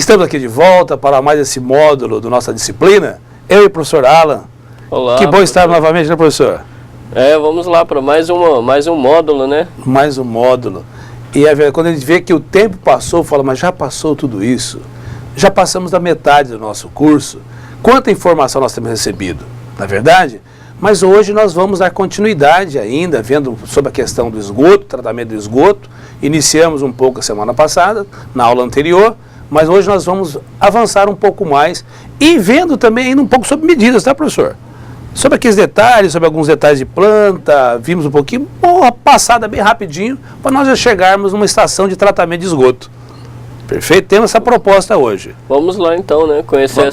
Estamos aqui de volta para mais esse módulo da nossa disciplina. Eu e o professor Alan. Olá. Que bom estar novamente, né, professor? Vamos lá para mais um módulo, né? Mais um módulo. E quando a gente vê que o tempo passou, fala, mas já passou tudo isso? Já passamos da metade do nosso curso. Quanta informação nós temos recebido, não é verdade? Mas hoje nós vamos dar continuidade ainda, vendo sobre a questão do esgoto, tratamento do esgoto. Iniciamos um pouco a semana passada, na aula anterior, mas hoje nós vamos avançar um pouco mais e vendo também ainda um pouco sobre medidas, tá, professor? Sobre aqueles detalhes, sobre alguns detalhes de planta, vimos um pouquinho, uma passada bem rapidinho, para nós já chegarmos numa estação de tratamento de esgoto. Perfeito? Temos essa proposta hoje. Vamos lá então, né? Conhecer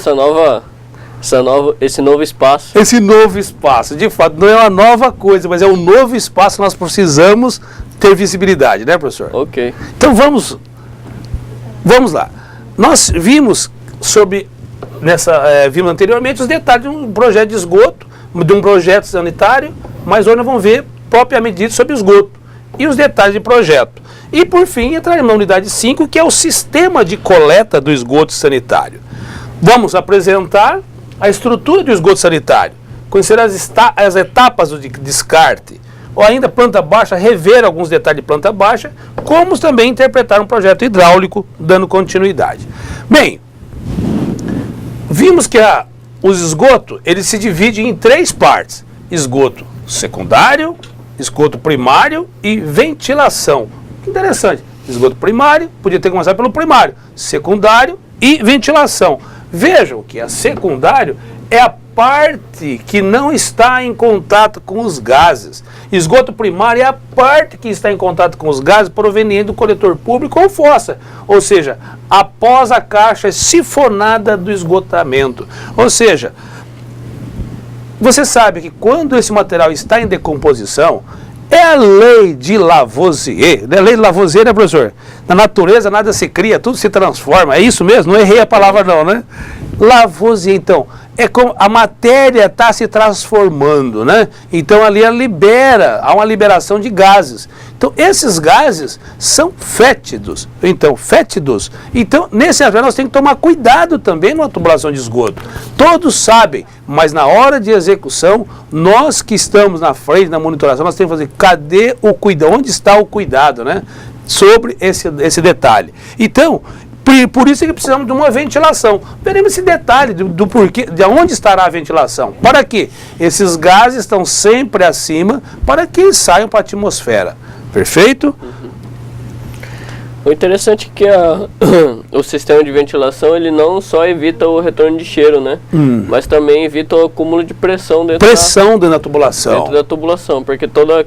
esse novo espaço. Esse novo espaço, de fato, não é uma nova coisa, mas é um novo espaço que nós precisamos ter visibilidade, né, professor? Ok. Então vamos lá. Nós vimos vimos anteriormente os detalhes de um projeto de esgoto, de um projeto sanitário, mas hoje nós vamos ver propriamente dito sobre esgoto e os detalhes de projeto. E por fim entraremos na unidade 5, que é o sistema de coleta do esgoto sanitário. Vamos apresentar a estrutura do esgoto sanitário, conhecer as etapas do descarte, ou ainda planta baixa, rever alguns detalhes de planta baixa, como também interpretar um projeto hidráulico, dando continuidade. Bem, vimos que o esgoto, ele se divide em 3 partes: esgoto secundário, esgoto primário e ventilação. Interessante, esgoto primário, podia ter começado pelo primário, secundário e ventilação. Vejam que a secundário é a parte que não está em contato com os gases. Esgoto primário é a parte que está em contato com os gases proveniente do coletor público ou fossa, ou seja, após a caixa sifonada do esgotamento. Ou seja, você sabe que quando esse material está em decomposição, é a lei de Lavoisier, né? Lei de Lavoisier, né, professor? Na natureza nada se cria, tudo se transforma. É isso mesmo? Não errei a palavra não, né? Lavoisier, então, é como a matéria está se transformando, né? Então ali há uma liberação de gases. Então esses gases são fétidos. Então, nesse aspecto nós temos que tomar cuidado também numa tubulação de esgoto. Todos sabem, mas na hora de execução, nós que estamos na frente, na monitoração, nós temos que fazer, cadê o cuidado? Onde está o cuidado, né? Sobre esse detalhe. Então, por isso que precisamos de uma ventilação. Veremos esse detalhe do porquê, de onde estará a ventilação. Para quê? Esses gases estão sempre acima para que eles saiam para a atmosfera. Perfeito? O interessante é que o sistema de ventilação, ele não só evita o retorno de cheiro, né? Mas também evita o acúmulo de pressão dentro da tubulação. Dentro da tubulação, porque toda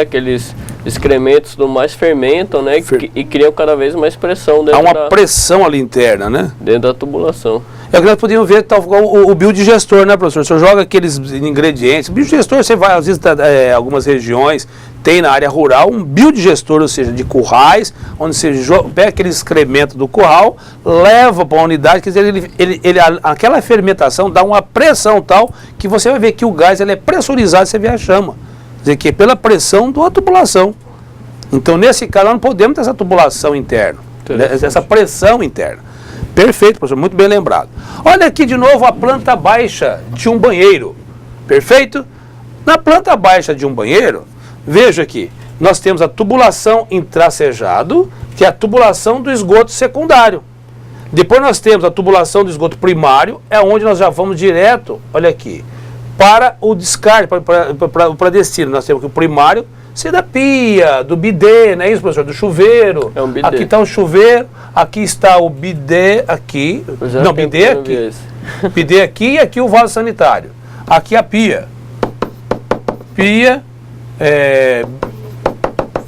aqueles excrementos do mais fermentam, né? E criam cada vez mais pressão dentro pressão ali interna, né? Dentro da tubulação. É o que nós podíamos ver, tal, o biodigestor, né, professor? O senhor joga aqueles ingredientes. O biodigestor, você vai, às vezes, algumas regiões, tem na área rural um biodigestor, ou seja, de currais, onde você pega aquele excremento do curral, leva para uma unidade, quer dizer, aquela fermentação dá uma pressão tal que você vai ver que o gás ele é pressurizado e você vê a chama. Quer dizer, que é pela pressão da tubulação. Então, nesse caso, nós não podemos ter essa tubulação interna, essa pressão interna. Perfeito, professor, muito bem lembrado. Olha aqui de novo a planta baixa de um banheiro. Perfeito? Na planta baixa de um banheiro, veja aqui, nós temos a tubulação intracejado, que é a tubulação do esgoto secundário. Depois nós temos a tubulação do esgoto primário, é onde nós já vamos direto, olha aqui, para o descarte, para destino. Nós temos que o primário ser da pia, do bidê, não é isso, professor? Do chuveiro. É um bidê. Aqui está o chuveiro, aqui está o bidê, aqui. Não, bidê aqui. Bidê aqui e aqui o vaso sanitário. Aqui a pia. Pia,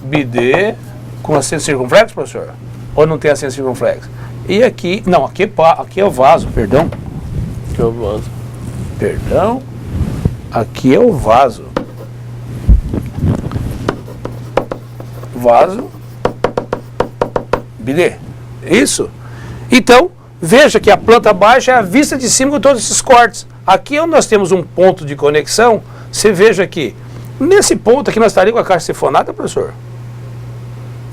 bidê, com acento circunflexo, professor? Ou não tem acento circunflexo? E aqui, não, aqui é o vaso, perdão. Aqui é o vaso. Perdão. Aqui é o vaso. Vaso, bidê, isso? Então, veja que a planta baixa é a vista de cima com todos esses cortes. Aqui onde nós temos um ponto de conexão, você veja aqui, nesse ponto aqui nós estaríamos com a caixa sifonada, professor?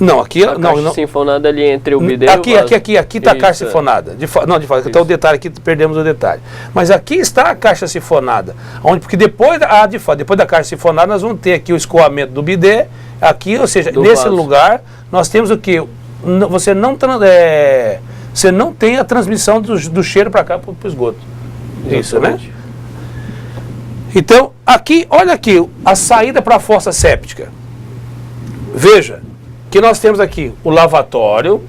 Não, aqui a caixa sifonada ali entre o bidê aqui, e o vaso. Aqui está a caixa sifonada. De fato, então o detalhe aqui, perdemos o detalhe. Mas aqui está a caixa sifonada. Porque depois da caixa sifonada, nós vamos ter aqui o escoamento do bidê. Aqui, ou seja, nesse lugar, nós temos o que? Você não tem a transmissão do cheiro para cá, para o esgoto. Isso, né? Então, aqui, olha aqui, a saída para a fossa séptica. Veja que nós temos aqui o lavatório,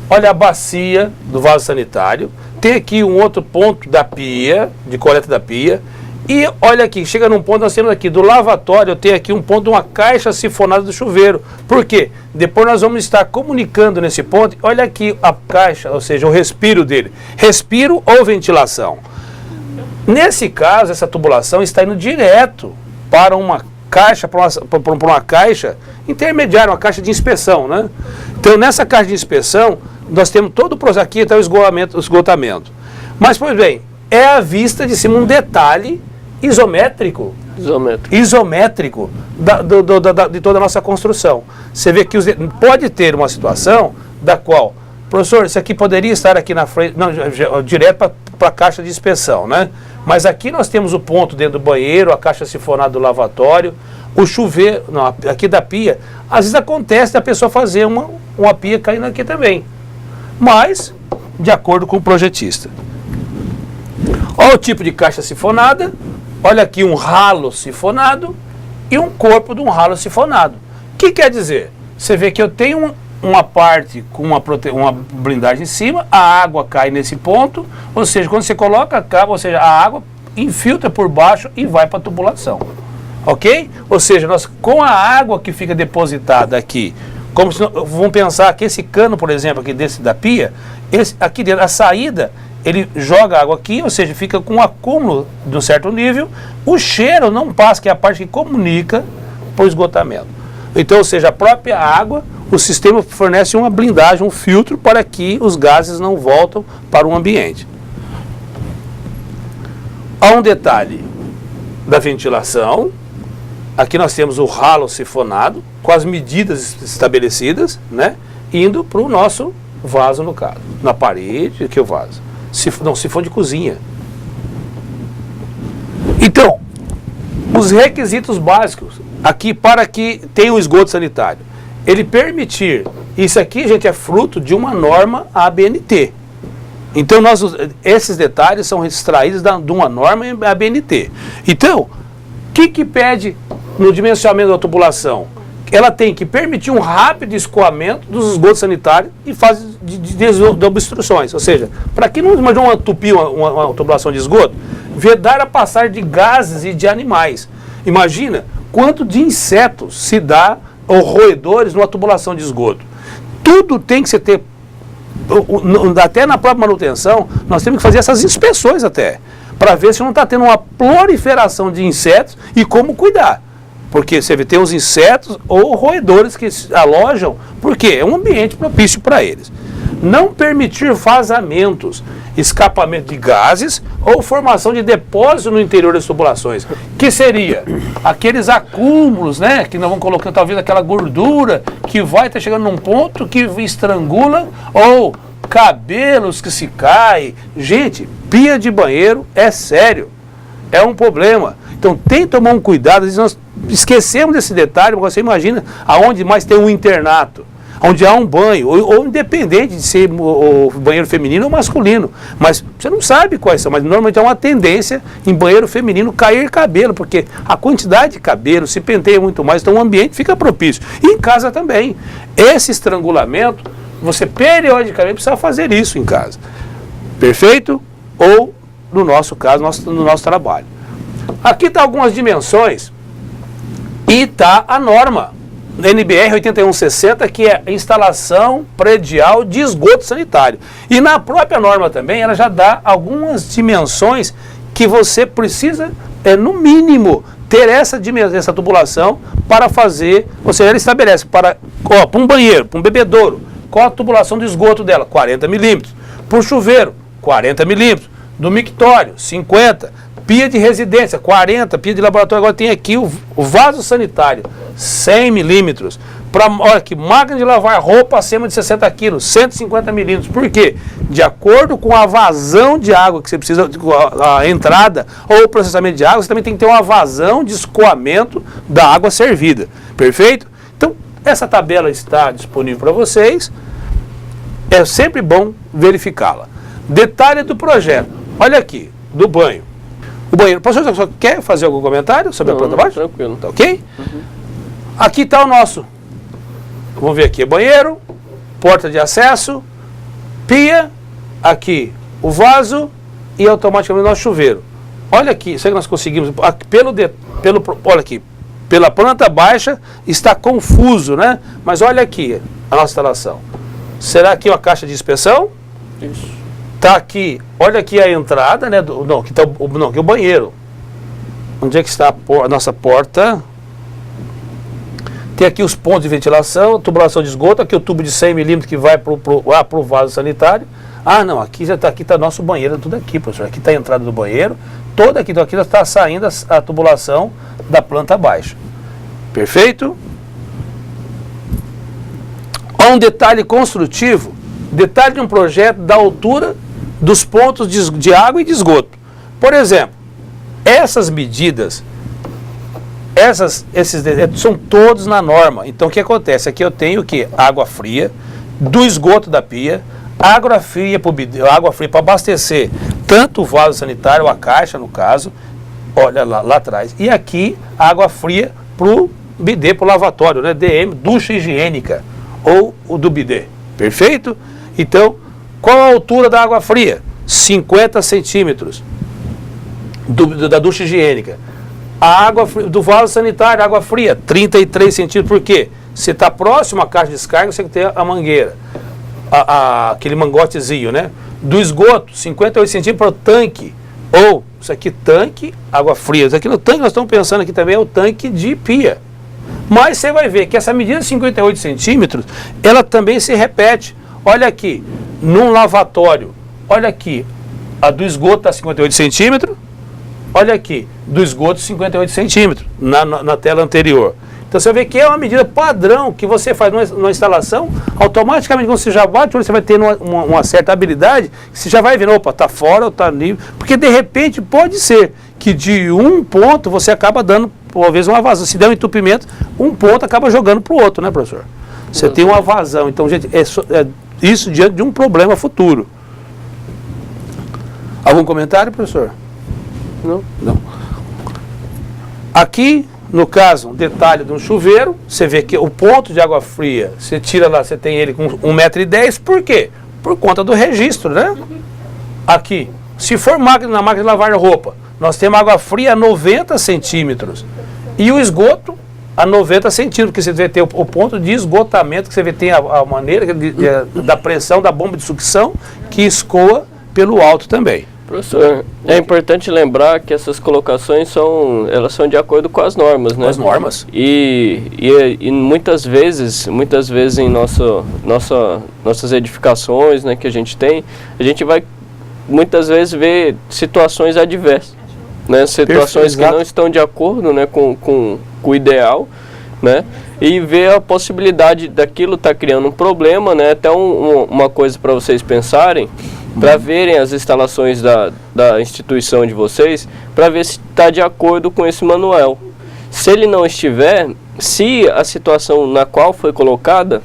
olha a bacia do vaso sanitário, tem aqui um outro ponto da pia, de coleta da pia, e olha aqui, chega num ponto, nós temos aqui do lavatório, eu tenho aqui um ponto de uma caixa sifonada do chuveiro. Por quê? Depois nós vamos estar comunicando nesse ponto, olha aqui a caixa, ou seja, o respiro dele. Respiro ou ventilação. Nesse caso, essa tubulação está indo direto para uma caixa, para uma caixa intermediária, uma caixa de inspeção, né? Então, nessa caixa de inspeção, nós temos todo o processo, aqui está o esgotamento. Mas, pois bem, é à vista de cima um detalhe isométrico de toda a nossa construção. Você vê que pode ter uma situação da qual, professor, isso aqui poderia estar aqui na frente, não, direto para a caixa de inspeção, né? Mas aqui nós temos o ponto dentro do banheiro, a caixa sifonada do lavatório, o chuveiro, não, aqui da pia. Às vezes acontece da pessoa fazer uma pia caindo aqui também, mas de acordo com o projetista. Olha o tipo de caixa sifonada, olha aqui um ralo sifonado e um corpo de um ralo sifonado. O que quer dizer? Você vê que eu tenho uma parte com uma blindagem em cima, a água cai nesse ponto, ou seja, quando você coloca a cabo, ou seja, a água infiltra por baixo e vai para a tubulação. Ok? Ou seja, nós com a água que fica depositada aqui, como se, vamos pensar que esse cano, por exemplo, aqui desse da pia, aqui dentro, a saída, ele joga água aqui, ou seja, fica com um acúmulo de um certo nível, o cheiro não passa, que é a parte que comunica para o esgotamento. Então, ou seja, a própria água, o sistema fornece uma blindagem, um filtro para que os gases não voltam para o ambiente. Há um detalhe da ventilação. Aqui nós temos o ralo sifonado, com as medidas estabelecidas, né? Indo para o nosso vaso, no caso. Na parede, aqui o vaso. Sifão de cozinha. Então, os requisitos básicos, aqui para que tenha um esgoto sanitário. Ele permitir, isso aqui, gente, é fruto de uma norma ABNT. Então, esses detalhes são extraídos de uma norma ABNT. Então, o que pede no dimensionamento da tubulação? Ela tem que permitir um rápido escoamento dos esgotos sanitários e fase de obstruções. Ou seja, para quem não imagina uma tupi, uma tubulação de esgoto, vedar a passagem de gases e de animais. Imagina quanto de insetos se dá ou roedores numa tubulação de esgoto. Tudo tem que ser até na própria manutenção, nós temos que fazer essas inspeções até, para ver se não está tendo uma proliferação de insetos e como cuidar. Porque você tem os insetos ou roedores que se alojam, porque é um ambiente propício para eles. Não permitir vazamentos, escapamento de gases ou formação de depósito no interior das tubulações, que seria aqueles acúmulos, né, que nós vamos colocando talvez aquela gordura que vai estar chegando num ponto que estrangula, ou cabelos que se caem. Gente, pia de banheiro é sério, é um problema. Então tem que tomar um cuidado. Nós esquecemos desse detalhe, porque você imagina aonde mais tem um internato, onde há um banho, ou independente de ser o banheiro feminino ou masculino, mas você não sabe quais são, mas normalmente há uma tendência em banheiro feminino cair cabelo, porque a quantidade de cabelo se penteia muito mais, então o ambiente fica propício. E em casa também. Esse estrangulamento, você periodicamente precisa fazer isso em casa. Perfeito? Ou, no nosso caso, no nosso trabalho. Aqui está algumas dimensões e está a norma NBR 8160, que é a instalação predial de esgoto sanitário. E na própria norma também, ela já dá algumas dimensões que você precisa, no mínimo, ter essa tubulação para fazer, ou seja, ela estabelece para um banheiro, para um bebedouro, qual a tubulação do esgoto dela? 40 milímetros. Para o chuveiro, 40 milímetros. Do mictório, 50. Pia de residência, 40. Pia de laboratório, agora tem aqui o vaso sanitário, 100 milímetros. Olha aqui, máquina de lavar roupa acima de 60 quilos, 150 milímetros. Por quê? De acordo com a vazão de água que você precisa, a entrada ou o processamento de água, você também tem que ter uma vazão de escoamento da água servida. Perfeito? Então, essa tabela está disponível para vocês. É sempre bom verificá-la. Detalhe do projeto. Olha aqui, do banho. O banheiro. Professor, só quer fazer algum comentário sobre a planta baixa? Tranquilo. Tá ok? Aqui está o nosso. Vamos ver aqui, banheiro, porta de acesso, pia, aqui o vaso e automaticamente o nosso chuveiro. Olha aqui, isso aí que nós conseguimos, olha aqui, pela planta baixa está confuso, né? Mas olha aqui a nossa instalação. Será que uma caixa de inspeção? Isso. Tá aqui, olha aqui a entrada, né? Aqui é o banheiro. Onde é que está a nossa porta? Tem aqui os pontos de ventilação, tubulação de esgoto, aqui o tubo de 100 milímetros que vai para o vaso sanitário. Ah, não, aqui já está nosso banheiro, tudo aqui, professor. Aqui está a entrada do banheiro, toda aqui, então aqui já está saindo a tubulação da planta baixa. Perfeito? Um detalhe construtivo, detalhe de um projeto da altura dos pontos de água e de esgoto. Por exemplo, essas medidas, esses são todos na norma. Então o que acontece? Aqui eu tenho o quê? Água fria, do esgoto da pia, água fria para abastecer tanto o vaso sanitário, a caixa no caso, olha lá atrás. E aqui, água fria para o bidê, para o lavatório, né? DM, ducha higiênica, ou o do bidê. Perfeito? Então, qual a altura da água fria? 50 centímetros da ducha higiênica. A água do vaso sanitário, água fria, 33 centímetros. Por quê? Você está próximo à caixa de descarga, você tem a mangueira, aquele mangotezinho, né? Do esgoto, 58 centímetros para o tanque. Ou, isso aqui tanque, água fria. Isso aqui no tanque, nós estamos pensando aqui também, é o tanque de pia. Mas você vai ver que essa medida de 58 centímetros, ela também se repete. Olha aqui, num lavatório, olha aqui, a do esgoto está 58 centímetros. Olha aqui, do esgoto 58 centímetros, na tela anterior. Então você vê que é uma medida padrão que você faz numa instalação, automaticamente quando você já bate, você vai ter uma certa habilidade, você já vai vendo, opa, está fora ou está nível. Porque de repente pode ser que de um ponto você acaba dando, por vezes, uma vazão. Se der um entupimento, um ponto acaba jogando para o outro, né, professor? Você tem uma vazão. Então, gente, isso diante de um problema futuro. Algum comentário, professor? Não. Aqui, no caso, um detalhe de um chuveiro, você vê que o ponto de água fria, você tira lá, você tem ele com 1,10 m, por quê? Por conta do registro, né? Aqui, se for na máquina de lavar roupa, nós temos água fria a 90 centímetros e o esgoto a 90 centímetros, porque você vai ter o ponto de esgotamento, que você tem a maneira da pressão da bomba de sucção que escoa pelo alto também. Professor, é importante lembrar que essas colocações elas são de acordo com as normas, né? As normas. E muitas vezes em nossas edificações, né, que a gente vai muitas vezes ver situações adversas, né? Situações que não estão de acordo, né, com o ideal, né? E ver a possibilidade daquilo estar criando um problema, né? Até uma coisa para vocês pensarem, para verem as instalações da instituição de vocês, para ver se está de acordo com esse manual. Se ele não estiver, se a situação na qual foi colocada,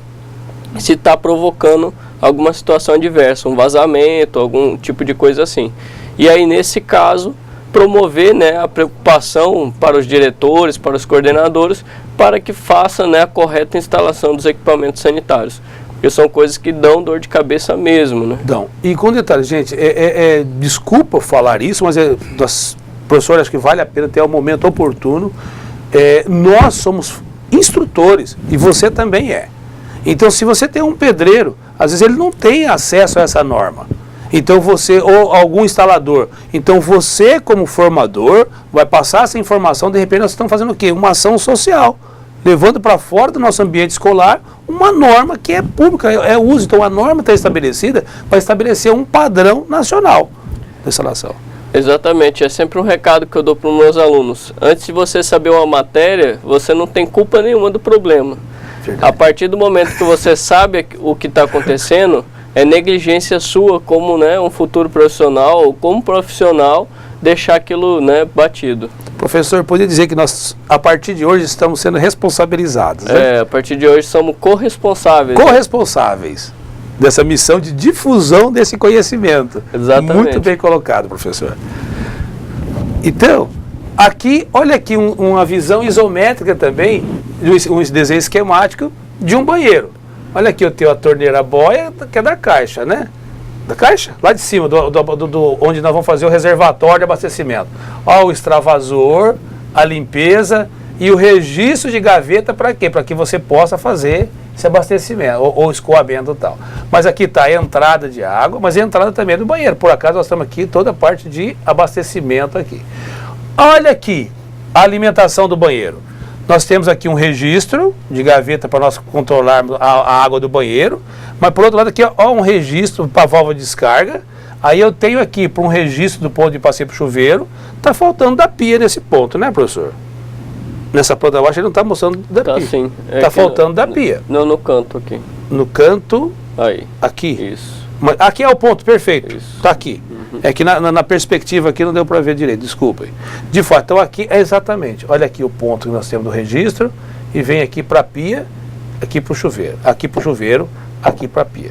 se está provocando alguma situação adversa, um vazamento, algum tipo de coisa assim. E aí, nesse caso, promover, né, a preocupação para os diretores, para os coordenadores, para que faça, né, a correta instalação dos equipamentos sanitários. Porque são coisas que dão dor de cabeça mesmo, né? Dão. E com detalhe, gente, desculpa falar isso, mas professor, acho que vale a pena ter um momento oportuno. Nós somos instrutores e você também é. Então, se você tem um pedreiro, às vezes ele não tem acesso a essa norma. Então você, ou algum instalador, então você como formador vai passar essa informação, de repente nós estamos fazendo o quê? Uma ação social, levando para fora do nosso ambiente escolar uma norma que é pública, é uso. Então a norma está estabelecida para estabelecer um padrão nacional de instalação. Exatamente, é sempre um recado que eu dou para os meus alunos. Antes de você saber uma matéria, você não tem culpa nenhuma do problema. A partir do momento que você sabe o que está acontecendo, é negligência sua como, né, um futuro profissional ou como profissional deixar aquilo, né, batido. Professor, poderia dizer que nós, a partir de hoje, estamos sendo responsabilizados, né? A partir de hoje somos corresponsáveis. Corresponsáveis dessa missão de difusão desse conhecimento. Exatamente. Muito bem colocado, professor. Então, aqui, olha aqui uma visão isométrica também, um desenho esquemático de um banheiro. Olha aqui, eu tenho a torneira boia, que é da Caixa, né? Da Caixa? Lá de cima, onde nós vamos fazer o reservatório de abastecimento. Ó, o extravasor, a limpeza e o registro de gaveta para quê? Para que você possa fazer esse abastecimento, ou escoamento e tal. Mas aqui está a entrada de água, mas a entrada também é do banheiro. Por acaso nós estamos aqui, toda a parte de abastecimento aqui. Olha aqui, a alimentação do banheiro. Nós temos aqui um registro de gaveta para nós controlarmos a água do banheiro, mas por outro lado aqui, ó, um registro para a válvula de descarga. Aí eu tenho aqui para um registro do ponto de passeio para o chuveiro. Está faltando da pia nesse ponto, né, professor? Nessa planta abaixo ele não está mostrando da pia. Sim. Está faltando da pia. Não, no canto aqui. No canto, aí. Aqui. Isso. Mas aqui é o ponto, perfeito. Está aqui. Uhum. É que na perspectiva aqui não deu para ver direito, desculpem. De fato, então aqui é exatamente. Olha aqui o ponto que nós temos do registro e vem aqui para a pia, aqui para o chuveiro. Aqui para o chuveiro, aqui para a pia.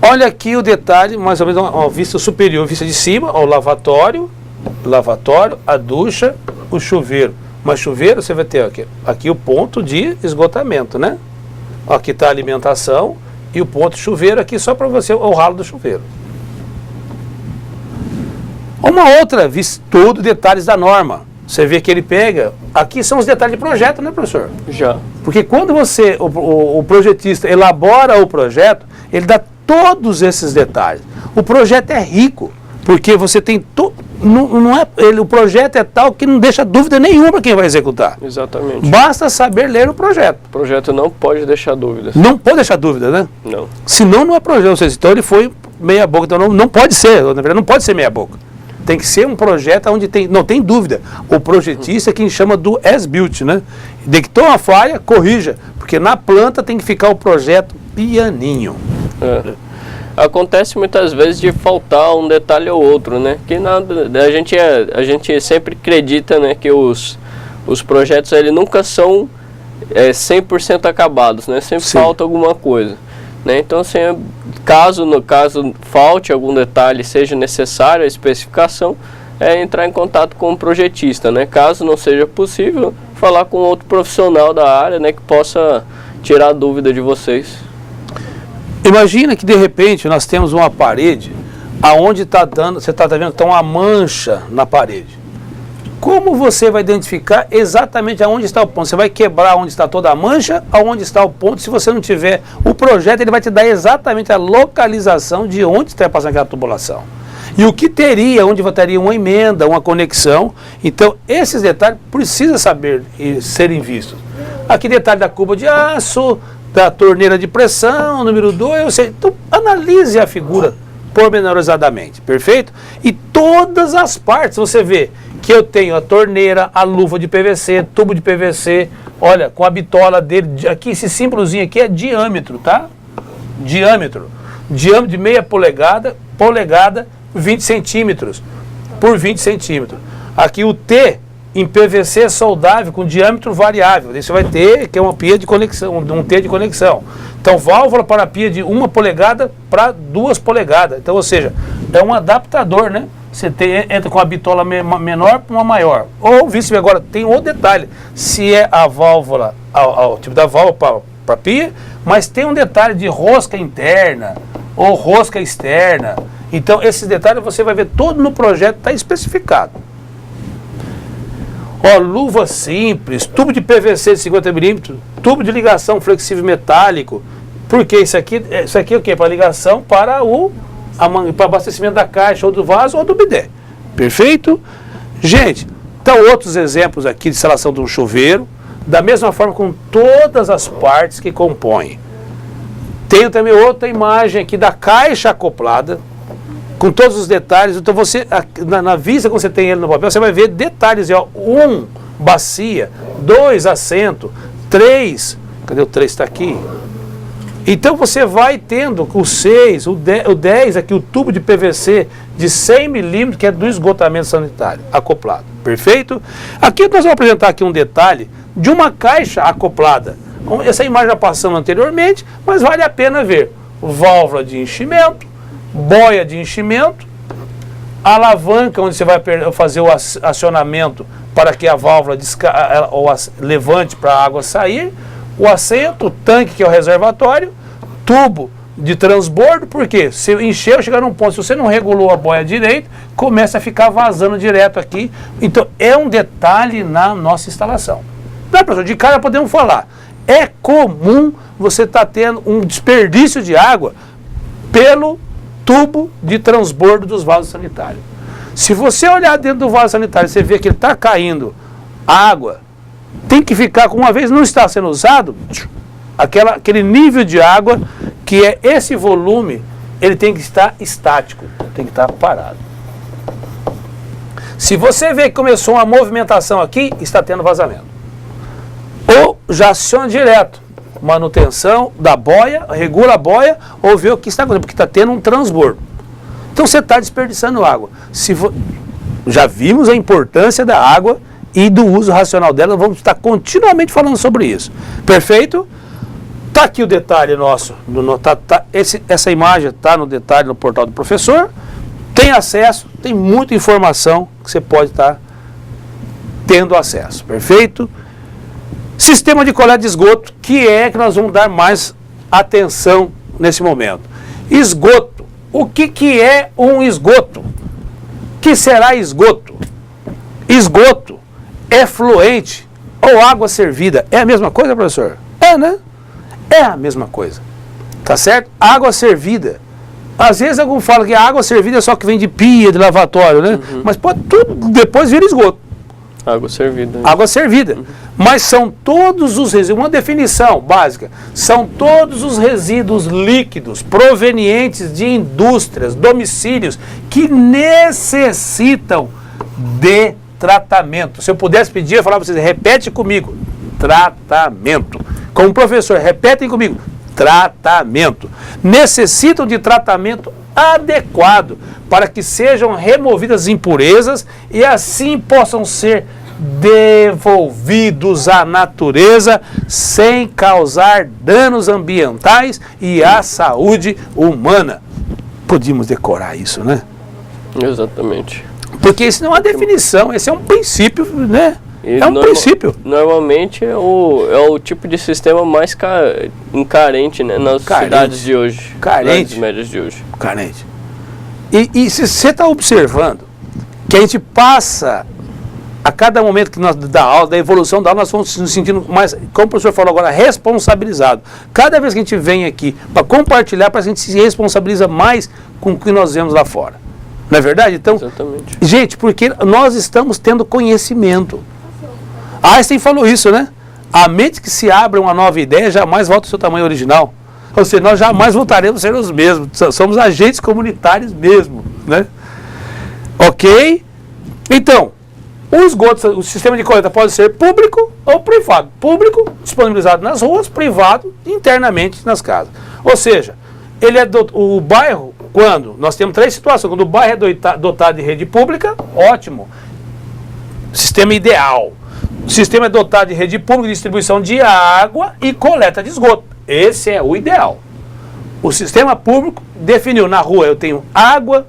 Olha aqui o detalhe, mais ou menos uma vista superior, vista de cima, ó, o lavatório, a ducha, o chuveiro. Mas chuveiro você vai ter aqui o ponto de esgotamento, né? Aqui está a alimentação e o ponto de chuveiro aqui só para você, o ralo do chuveiro. Uma outra vista, tudo detalhes da norma. Você vê que ele pega, aqui são os detalhes de projeto, né, professor? Já. Porque quando você, o projetista elabora o projeto, ele dá todos esses detalhes. O projeto é rico, porque você tem o projeto é tal que não deixa dúvida nenhuma para quem vai executar. Exatamente. Basta saber ler o projeto. O projeto não pode deixar dúvidas. Não pode deixar dúvida, né? Não. Senão não é projeto. Ou seja, então ele foi meia boca. Então não pode ser, na verdade não pode ser meia boca. Tem que ser um projeto onde não tem dúvida. O projetista é quem chama do as-built, né? Detectou uma falha, corrija. Porque na planta tem que ficar o projeto pianinho. Acontece muitas vezes de faltar um detalhe ou outro, né? Que a gente sempre acredita, né, que os projetos eles nunca são 100% acabados, né? Sempre falta alguma coisa, né? Então, assim, no caso falte algum detalhe, seja necessário a especificação, entrar em contato com o projetista, né? Caso não seja possível, falar com outro profissional da área, né, que possa tirar a dúvida de vocês. Imagina que de repente nós temos uma parede aonde está dando, você está vendo que está uma mancha na parede. Como você vai identificar exatamente aonde está o ponto? Você vai quebrar onde está toda a mancha, aonde está o ponto? Se você não tiver o projeto, ele vai te dar exatamente a localização de onde está passando aquela tubulação. E o que teria, onde teria uma emenda, uma conexão. Então, esses detalhes precisam saber e serem vistos. Aqui detalhe da cuba de aço, da torneira de pressão, número 2, então analise a figura pormenorizadamente, perfeito? E todas as partes, você vê que eu tenho a torneira, a luva de PVC, tubo de PVC, olha, com a bitola dele, aqui esse símbolozinho aqui é diâmetro, tá? Diâmetro de meia polegada, 20 centímetros por 20 centímetros. Aqui o T em PVC soldável com diâmetro variável. Você vai ter que é uma pia de conexão, um T de conexão. Então válvula para a pia de 1 polegada para 2 polegadas. Então, ou seja, é um adaptador, né? Você entra com a bitola menor para uma maior. Ou vice-versa. Agora tem outro detalhe. Se é a válvula, o tipo da válvula para a pia, mas tem um detalhe de rosca interna ou rosca externa. Então esses detalhes você vai ver todo no projeto, está especificado. Ó, luva simples, tubo de PVC de 50 milímetros, tubo de ligação flexível metálico. Porque isso aqui é o quê? Para ligação para para abastecimento da caixa, ou do vaso, ou do bidé. Perfeito? Gente, então outros exemplos aqui de instalação de um chuveiro, da mesma forma com todas as partes que compõem. Tenho também outra imagem aqui da caixa acoplada, com todos os detalhes. Então você, na vista, quando você tem ele no papel, você vai ver detalhes. Ó, bacia, 2 assentos, 3, cadê o 3? Está aqui. Então você vai tendo o 6, o 10 aqui, o tubo de PVC de 100 milímetros, que é do esgotamento sanitário, acoplado. Perfeito? Aqui nós vamos apresentar aqui um detalhe de uma caixa acoplada. Essa imagem já passamos anteriormente, mas vale a pena ver. Válvula de enchimento, boia de enchimento, alavanca onde você vai fazer o acionamento para que a válvula levante para a água sair, o assento, o tanque que é o reservatório, tubo de transbordo, porque se encheu, chegar num ponto, se você não regulou a boia direito, começa a ficar vazando direto aqui. Então é um detalhe na nossa instalação. Não, professor, de cara podemos falar, é comum você estar tendo um desperdício de água pelo tubo de transbordo dos vasos sanitários. Se você olhar dentro do vaso sanitário, você vê que ele está caindo água, tem que ficar, com uma vez não está sendo usado, aquele nível de água, que é esse volume, ele tem que estar estático, tem que estar parado. Se você vê que começou uma movimentação aqui, está tendo vazamento. Ou já aciona direto, manutenção da boia, regula a boia, ou vê o que está acontecendo, porque está tendo um transbordo. Então você está desperdiçando água. Já vimos a importância da água e do uso racional dela, vamos estar continuamente falando sobre isso. Perfeito? Está aqui o detalhe nosso, essa imagem está no detalhe no portal do professor, tem acesso, tem muita informação que você pode estar tendo acesso. Perfeito? Sistema de coleta de esgoto, que nós vamos dar mais atenção nesse momento. Esgoto. O que é um esgoto? O que será esgoto? Esgoto é fluente ou água servida. É a mesma coisa, professor? É, né? É a mesma coisa. Tá certo? Água servida. Às vezes algum fala que a água servida é só que vem de pia, de lavatório, né? Uhum. Mas pode tudo depois vir esgoto. Água servida. Água servida. Uhum. Mas são todos os resíduos, uma definição básica, são todos os resíduos líquidos provenientes de indústrias, domicílios, que necessitam de tratamento. Se eu pudesse pedir, eu falava para vocês, repete comigo, tratamento. Como professor, repetem comigo, tratamento. Necessitam de tratamento adequado para que sejam removidas impurezas e assim possam ser devolvidos à natureza sem causar danos ambientais e à saúde humana. Podíamos decorar isso, né? Exatamente. Porque isso não é uma definição, esse é um princípio, né? É um princípio. Normalmente é o tipo de sistema mais carente, né, nas cidades de hoje. Carente. Nas médias de hoje. Carente. E se você está observando que a gente passa, a cada momento que nós da aula, da evolução da aula, nós vamos nos sentindo mais, como o professor falou agora, responsabilizado. Cada vez que a gente vem aqui para compartilhar, para a gente se responsabiliza mais com o que nós vemos lá fora. Não é verdade? Então, exatamente. Gente, porque nós estamos tendo conhecimento. Einstein falou isso, né? A mente que se abre a uma nova ideia jamais volta ao seu tamanho original. Ou seja, nós jamais voltaremos a ser os mesmos. Somos agentes comunitários mesmo, né? Ok? Então, o sistema de coleta pode ser público ou privado. Público, disponibilizado nas ruas, privado, internamente nas casas. Ou seja, o bairro, quando nós temos 3 situações, quando o bairro é dotado de rede pública, ótimo. Sistema ideal. O sistema é dotado de rede pública de distribuição de água e coleta de esgoto. Esse é o ideal. O sistema público definiu, na rua eu tenho água,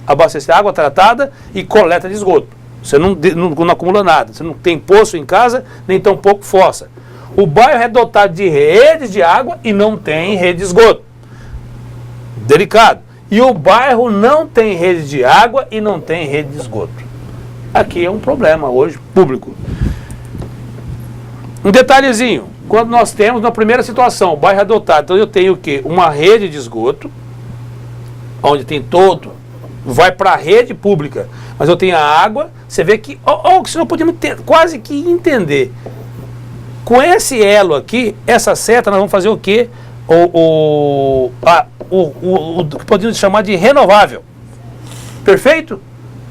abastecer água tratada e coleta de esgoto. Você não acumula nada, você não tem poço em casa, nem tampouco fossa. O bairro é dotado de redes de água e não tem rede de esgoto. Delicado. E o bairro não tem rede de água e não tem rede de esgoto. Aqui é um problema hoje, público. Um detalhezinho, quando nós temos na primeira situação, o bairro é dotado, então eu tenho o quê? Uma rede de esgoto, onde tem todo, vai para a rede pública, mas eu tenho a água, você vê que, se não podemos quase que entender. Com esse elo aqui, essa seta, nós vamos fazer o quê? O que podemos chamar de renovável. Perfeito?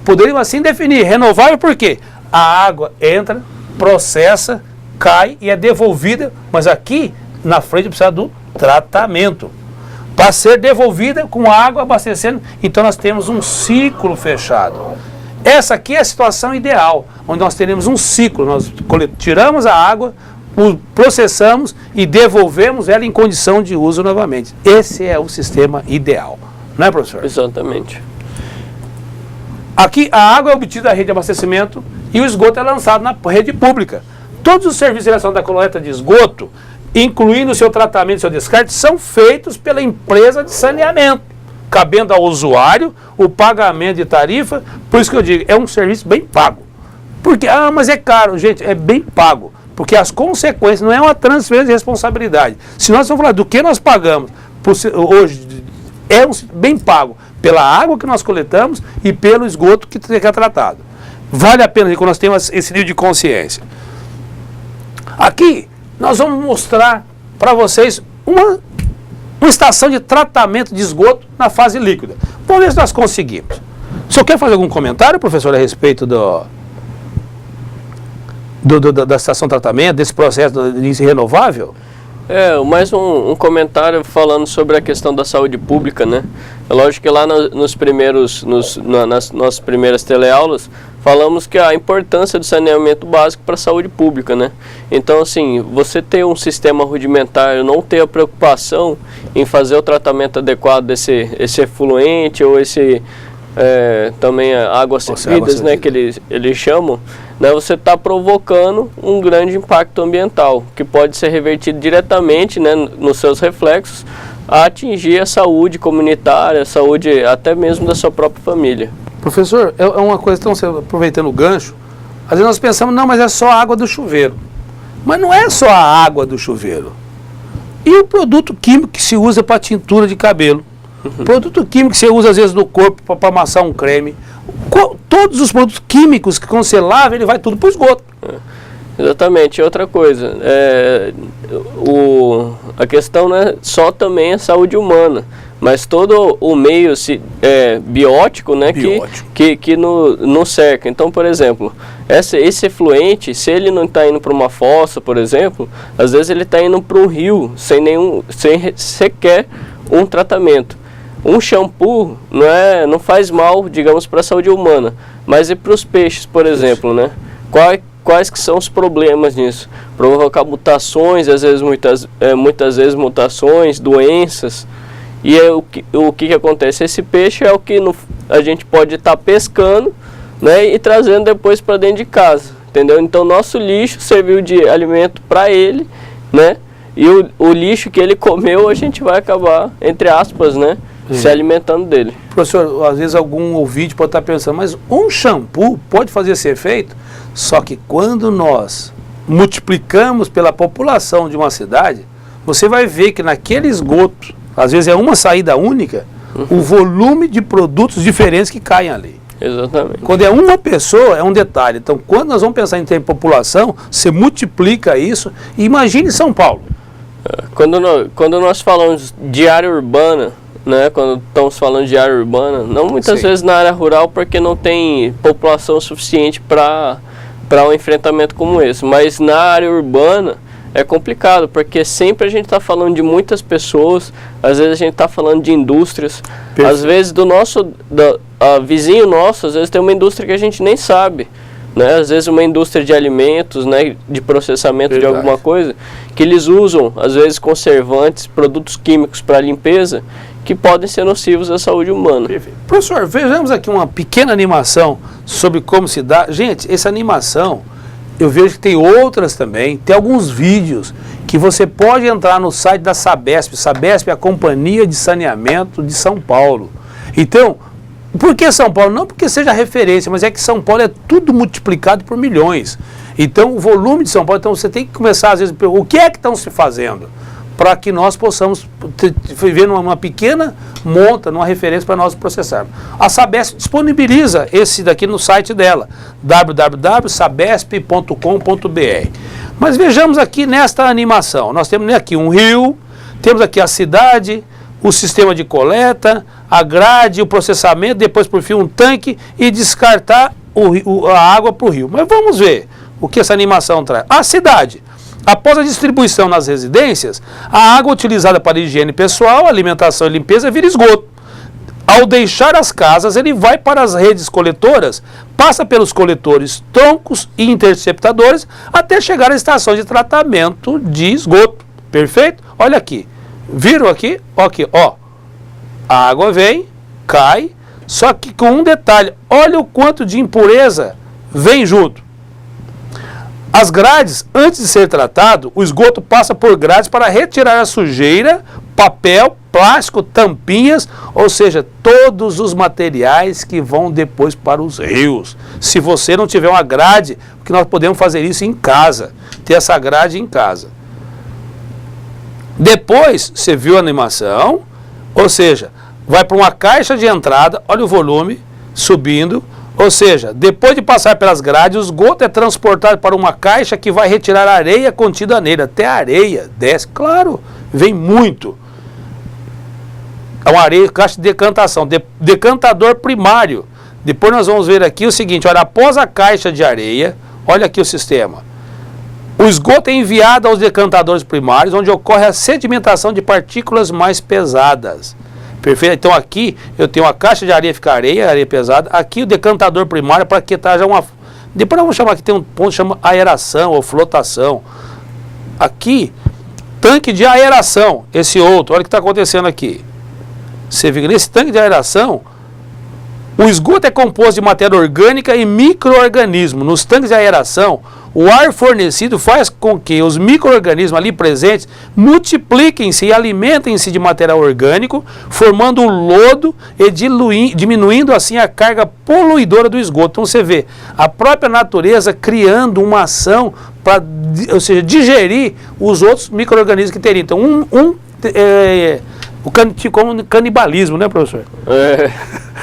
Poderíamos assim definir, renovável por quê? A água entra processa, cai e é devolvida, mas aqui na frente precisa do tratamento. Para ser devolvida com água abastecendo, então nós temos um ciclo fechado. Essa aqui é a situação ideal, onde nós teremos um ciclo, nós tiramos a água, processamos e devolvemos ela em condição de uso novamente. Esse é o sistema ideal, não é, professor? Exatamente. Aqui a água é obtida da rede de abastecimento e o esgoto é lançado na rede pública. Todos os serviços de relação da coleta de esgoto, incluindo o seu tratamento e seu descarte, são feitos pela empresa de saneamento, cabendo ao usuário o pagamento de tarifa. Por isso que eu digo, é um serviço bem pago. Porque, mas é caro. Gente, é bem pago. Porque as consequências, não é uma transferência de responsabilidade. Se nós vamos falar do que nós pagamos hoje, é bem pago pela água que nós coletamos e pelo esgoto que é tratado. Vale a pena quando nós temos esse nível de consciência. Aqui, nós vamos mostrar para vocês uma estação de tratamento de esgoto na fase líquida. Vamos ver se nós conseguimos. O senhor quer fazer algum comentário, professor, a respeito da estação de tratamento, desse processo de renovável? Mais um comentário falando sobre a questão da saúde pública, né? É lógico que lá nas nossas primeiras teleaulas, falamos que a importância do saneamento básico para a saúde pública, né? Então, assim, você ter um sistema rudimentar, não ter a preocupação em fazer o tratamento adequado desse efluente ou também águas servidas, né, que eles chamam, né, você está provocando um grande impacto ambiental, que pode ser revertido diretamente, né, nos seus reflexos, a atingir a saúde comunitária, a saúde até mesmo da sua própria família. Professor, é uma coisa, então, aproveitando o gancho, às vezes nós pensamos, não, mas é só a água do chuveiro. Mas não é só a água do chuveiro. E o produto químico que se usa para tintura de cabelo? Produto químico que você usa às vezes no corpo para amassar um creme. Todos os produtos químicos que quando você lava, ele vai tudo para o esgoto. Exatamente. Outra coisa, a questão não é só também a saúde humana, mas todo o meio biótico, né, que nos cerca. Então, por exemplo, esse efluente, se ele não está indo para uma fossa, por exemplo, às vezes ele está indo para um rio sem sequer um tratamento. Um shampoo não faz mal, digamos, para a saúde humana, mas e para os peixes, por exemplo, né? Quais que são os problemas nisso? Provocar mutações, às vezes muitas vezes mutações, doenças. E o que acontece? Esse peixe é o que a gente pode estar pescando, né, e trazendo depois para dentro de casa, entendeu? Então nosso lixo serviu de alimento para ele, né? E o lixo que ele comeu a gente vai acabar, entre aspas, né, se alimentando dele. Professor, às vezes algum ouvinte pode estar pensando, mas um shampoo pode fazer esse efeito? Só que quando nós multiplicamos pela população de uma cidade, você vai ver que naquele esgoto, às vezes é uma saída única, o volume de produtos diferentes que caem ali. Exatamente. Quando é uma pessoa, é um detalhe. Então, quando nós vamos pensar em termos de população, você multiplica isso. E imagine São Paulo. Quando nós falamos de área urbana, né, quando estamos falando de área urbana, não muitas vezes na área rural, porque não tem população suficiente para um enfrentamento como esse. Mas na área urbana é complicado, porque sempre a gente está falando de muitas pessoas, às vezes a gente está falando de indústrias, às vezes vizinho nosso, às vezes tem uma indústria que a gente nem sabe, né? Às vezes uma indústria de alimentos, né, de processamento de alguma coisa, que eles usam, às vezes, conservantes, produtos químicos para limpeza, que podem ser nocivos à saúde humana. Perfeito. Professor, vejamos aqui uma pequena animação sobre como se dá. Gente, essa animação, eu vejo que tem outras também, tem alguns vídeos que você pode entrar no site da Sabesp. Sabesp é a Companhia de Saneamento de São Paulo. Então, por que São Paulo? Não porque seja referência, mas é que São Paulo é tudo multiplicado por milhões. Então, o volume de São Paulo, então você tem que começar às vezes, o que é que estão se fazendo? Para que nós possamos viver numa pequena monta, numa referência para nós processarmos. A Sabesp disponibiliza esse daqui no site dela, www.sabesp.com.br. Mas vejamos aqui nesta animação, nós temos aqui um rio, temos aqui a cidade, o sistema de coleta, a grade, o processamento, depois por fim um tanque e descartar a água para o rio. Mas vamos ver, o que essa animação traz? A cidade. Após a distribuição nas residências, a água utilizada para higiene pessoal, alimentação e limpeza vira esgoto. Ao deixar as casas, ele vai para as redes coletoras, passa pelos coletores, troncos e interceptadores, até chegar às estações de tratamento de esgoto. Perfeito? Olha aqui. Viram aqui? Aqui, ó. A água vem, cai, só que com um detalhe. Olha o quanto de impureza vem junto. As grades, antes de ser tratado, o esgoto passa por grades para retirar a sujeira, papel, plástico, tampinhas, ou seja, todos os materiais que vão depois para os rios. Se você não tiver uma grade, porque nós podemos fazer isso em casa, ter essa grade em casa. Depois, você viu a animação, ou seja, vai para uma caixa de entrada, olha o volume subindo, ou seja, depois de passar pelas grades, o esgoto é transportado para uma caixa que vai retirar a areia contida nele. Até a areia desce, claro, vem muito. É uma areia, caixa de decantação, decantador primário. Depois nós vamos ver aqui o seguinte, olha, após a caixa de areia, olha aqui o sistema. O esgoto é enviado aos decantadores primários, onde ocorre a sedimentação de partículas mais pesadas. Perfeito? Então aqui eu tenho uma caixa de areia, fica areia pesada. Aqui o decantador primário para que esteja uma... Depois nós vamos chamar aqui, tem um ponto que chama aeração ou flotação. Aqui, tanque de aeração, esse outro, olha o que está acontecendo aqui. Você vê que nesse tanque de aeração, o esgoto é composto de matéria orgânica e micro-organismos. Nos tanques de aeração, o ar fornecido faz com que os micro-organismos ali presentes multipliquem-se e alimentem-se de material orgânico, formando lodo e diminuindo assim a carga poluidora do esgoto. Então você vê a própria natureza criando uma ação para, ou seja, digerir os outros micro-organismos que teriam. Então como um canibalismo, né, professor?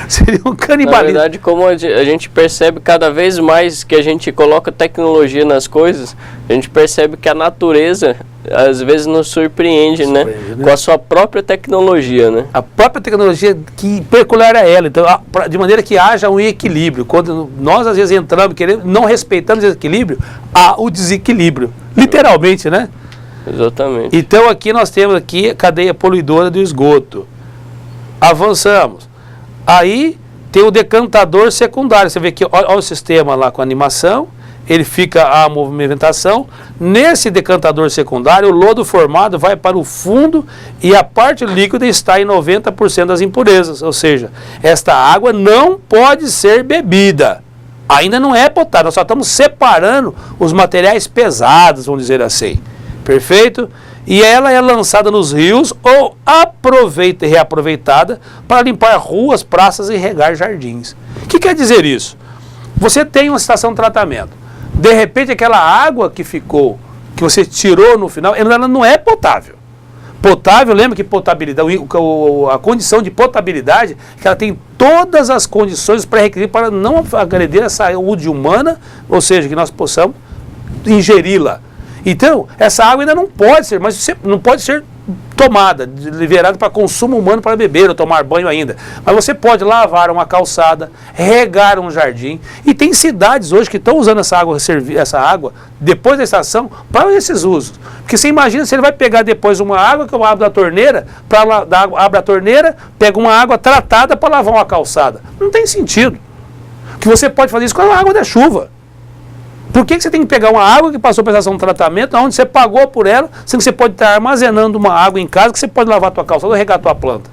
Seria um canibalismo. Na verdade, como a gente percebe cada vez mais que a gente coloca tecnologia nas coisas, a gente percebe que a natureza, às vezes, nos surpreende, né? Com a sua própria tecnologia, né? A própria tecnologia que peculiar a ela, então, de maneira que haja um equilíbrio. Quando nós, às vezes, entramos, não respeitando esse equilíbrio, há o desequilíbrio. Literalmente, né? Exatamente. Então aqui nós temos aqui a cadeia poluidora do esgoto. Avançamos. Aí tem o decantador secundário. Você vê que olha o sistema lá com a animação. Ele fica a movimentação. Nesse decantador secundário, o lodo formado vai para o fundo e a parte líquida está em 90% das impurezas. Ou seja, esta água não pode ser bebida. Ainda não é potável. Nós só estamos separando os materiais pesados, vamos dizer assim. Perfeito? E ela é lançada nos rios ou reaproveitada para limpar ruas, praças e regar jardins. O que quer dizer isso? Você tem uma estação de tratamento. De repente aquela água que ficou, que você tirou no final, ela não é potável. Potável, lembra que potabilidade, a condição de potabilidade, que ela tem todas as condições pré-requisitas para não agredir a saúde humana, ou seja, que nós possamos ingeri-la. Então, essa água ainda não pode ser, mas não pode ser tomada, liberada para consumo humano para beber ou tomar banho ainda. Mas você pode lavar uma calçada, regar um jardim. E tem cidades hoje que estão usando essa água depois da estação para esses usos. Porque você imagina se ele vai pegar depois uma água que eu abro da torneira, abre a torneira, pega uma água tratada para lavar uma calçada. Não tem sentido. Que você pode fazer isso com a água da chuva. Por que você tem que pegar uma água que passou por estação de tratamento, onde você pagou por ela, sendo que você pode estar armazenando uma água em casa, que você pode lavar a tua calçada ou regar a tua planta?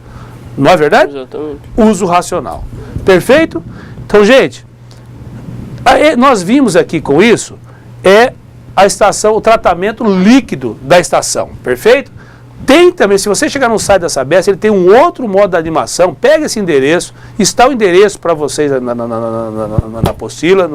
Não é verdade? Exatamente. Uso racional. Perfeito? Então, gente, nós vimos aqui com isso, a estação, o tratamento líquido da estação. Perfeito? Tem também, se você chegar no site da Sabesp, ele tem um outro modo de animação. Pega esse endereço, está o endereço para vocês na apostila,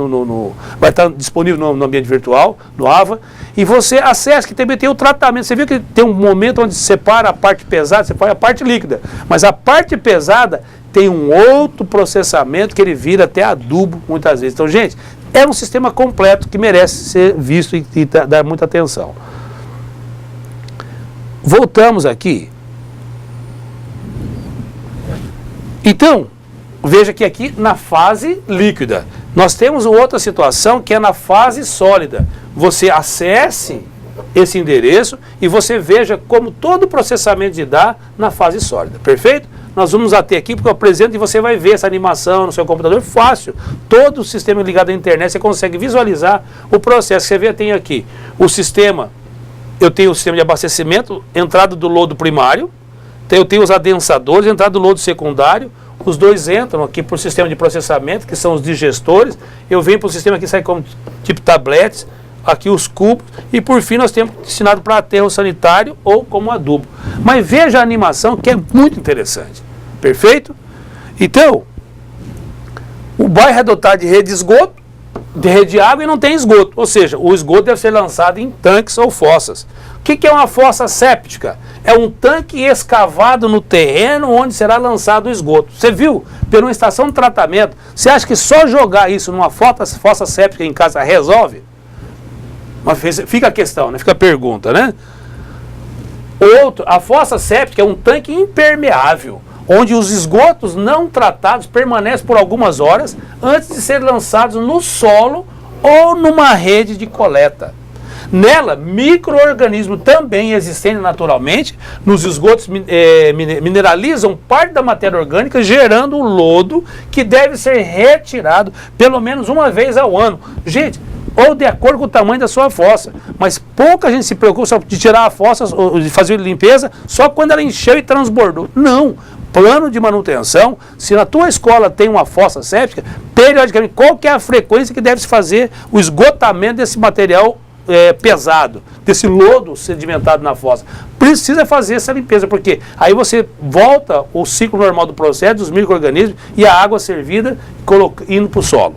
vai estar disponível no ambiente virtual, no AVA, e você acessa, que também tem o tratamento. Você viu que tem um momento onde se separa a parte pesada, separa a parte líquida, mas a parte pesada tem um outro processamento que ele vira até adubo muitas vezes. Então, gente, é um sistema completo que merece ser visto e dar muita atenção. Voltamos aqui. Então, veja que aqui na fase líquida. Nós temos outra situação que é na fase sólida. Você acesse esse endereço e você veja como todo o processamento se dá na fase sólida. Perfeito? Nós vamos até aqui porque eu apresento e você vai ver essa animação no seu computador fácil. Todo o sistema ligado à internet, você consegue visualizar o processo. Você vê, tem aqui o sistema, eu tenho o sistema de abastecimento, entrada do lodo primário, eu tenho os adensadores, entrada do lodo secundário, os dois entram aqui para o sistema de processamento, que são os digestores, eu venho para o sistema que sai como tipo tabletes, aqui os cubos, e por fim nós temos destinado para aterro sanitário ou como adubo. Mas veja a animação que é muito interessante. Perfeito? Então, o bairro é dotado de rede de esgoto, de rede de água e não tem esgoto. Ou seja, o esgoto deve ser lançado em tanques ou fossas. O que é uma fossa séptica? É um tanque escavado no terreno onde será lançado o esgoto. Você viu? Pela uma estação de tratamento. Você acha que só jogar isso numa fossa séptica em casa resolve? Mas fica a questão, né? Fica a pergunta, né? A fossa séptica é um tanque impermeável, onde os esgotos não tratados permanecem por algumas horas antes de serem lançados no solo ou numa rede de coleta. Nela, micro-organismos também existentes naturalmente nos esgotos mineralizam parte da matéria orgânica, gerando um lodo que deve ser retirado pelo menos uma vez ao ano. Gente, ou de acordo com o tamanho da sua fossa. Mas pouca gente se preocupa só de tirar a fossa, ou de fazer limpeza, só quando ela encheu e transbordou. Não. Plano de manutenção, se na tua escola tem uma fossa séptica, periodicamente, qual que é a frequência que deve se fazer o esgotamento desse material pesado, desse lodo sedimentado na fossa? Precisa fazer essa limpeza, porque aí você volta o ciclo normal do processo, dos micro-organismos e a água servida indo para o solo.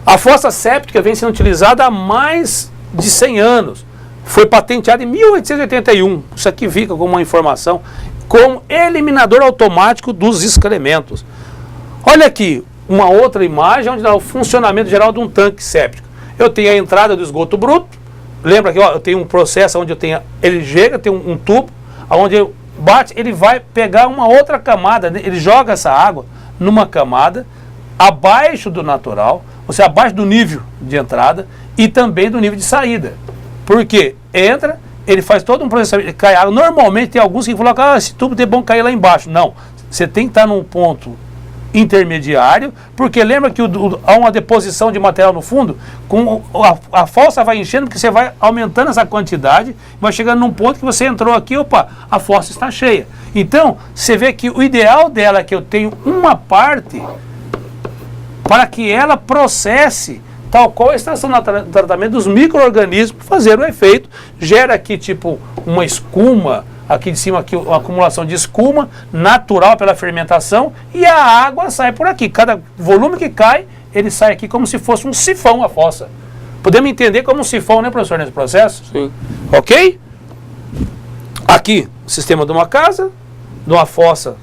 A fossa séptica vem sendo utilizada há mais de 100 anos. Foi patenteada em 1881. Isso aqui fica como uma informação, como eliminador automático dos excrementos. Olha aqui, uma outra imagem onde dá o funcionamento geral de um tanque séptico. Eu tenho a entrada do esgoto bruto. Lembra que eu tenho um processo onde ele chega, tem um tubo, onde eu bate, ele vai pegar uma outra camada, ele joga essa água numa camada abaixo do natural, ou seja, abaixo do nível de entrada e também do nível de saída. Porque entra, ele faz todo um processamento, cai água. Normalmente tem alguns que colocam, esse tubo é bom cair lá embaixo. Não, você tem que estar num ponto intermediário, porque lembra que há uma deposição de material no fundo, a fossa vai enchendo, porque você vai aumentando essa quantidade, vai chegando num ponto que você entrou aqui, opa, a fossa está cheia. Então, você vê que o ideal dela é que eu tenho uma parte para que ela processe tal qual a estação de tratamento dos micro-organismos, fazer o efeito, gera aqui tipo uma escuma, aqui de cima aqui uma acumulação de escuma natural pela fermentação, e a água sai por aqui. Cada volume que cai, ele sai aqui como se fosse um sifão a fossa. Podemos entender como um sifão, né, professor, nesse processo? Sim. Ok? Aqui, o sistema de uma casa, de uma fossa.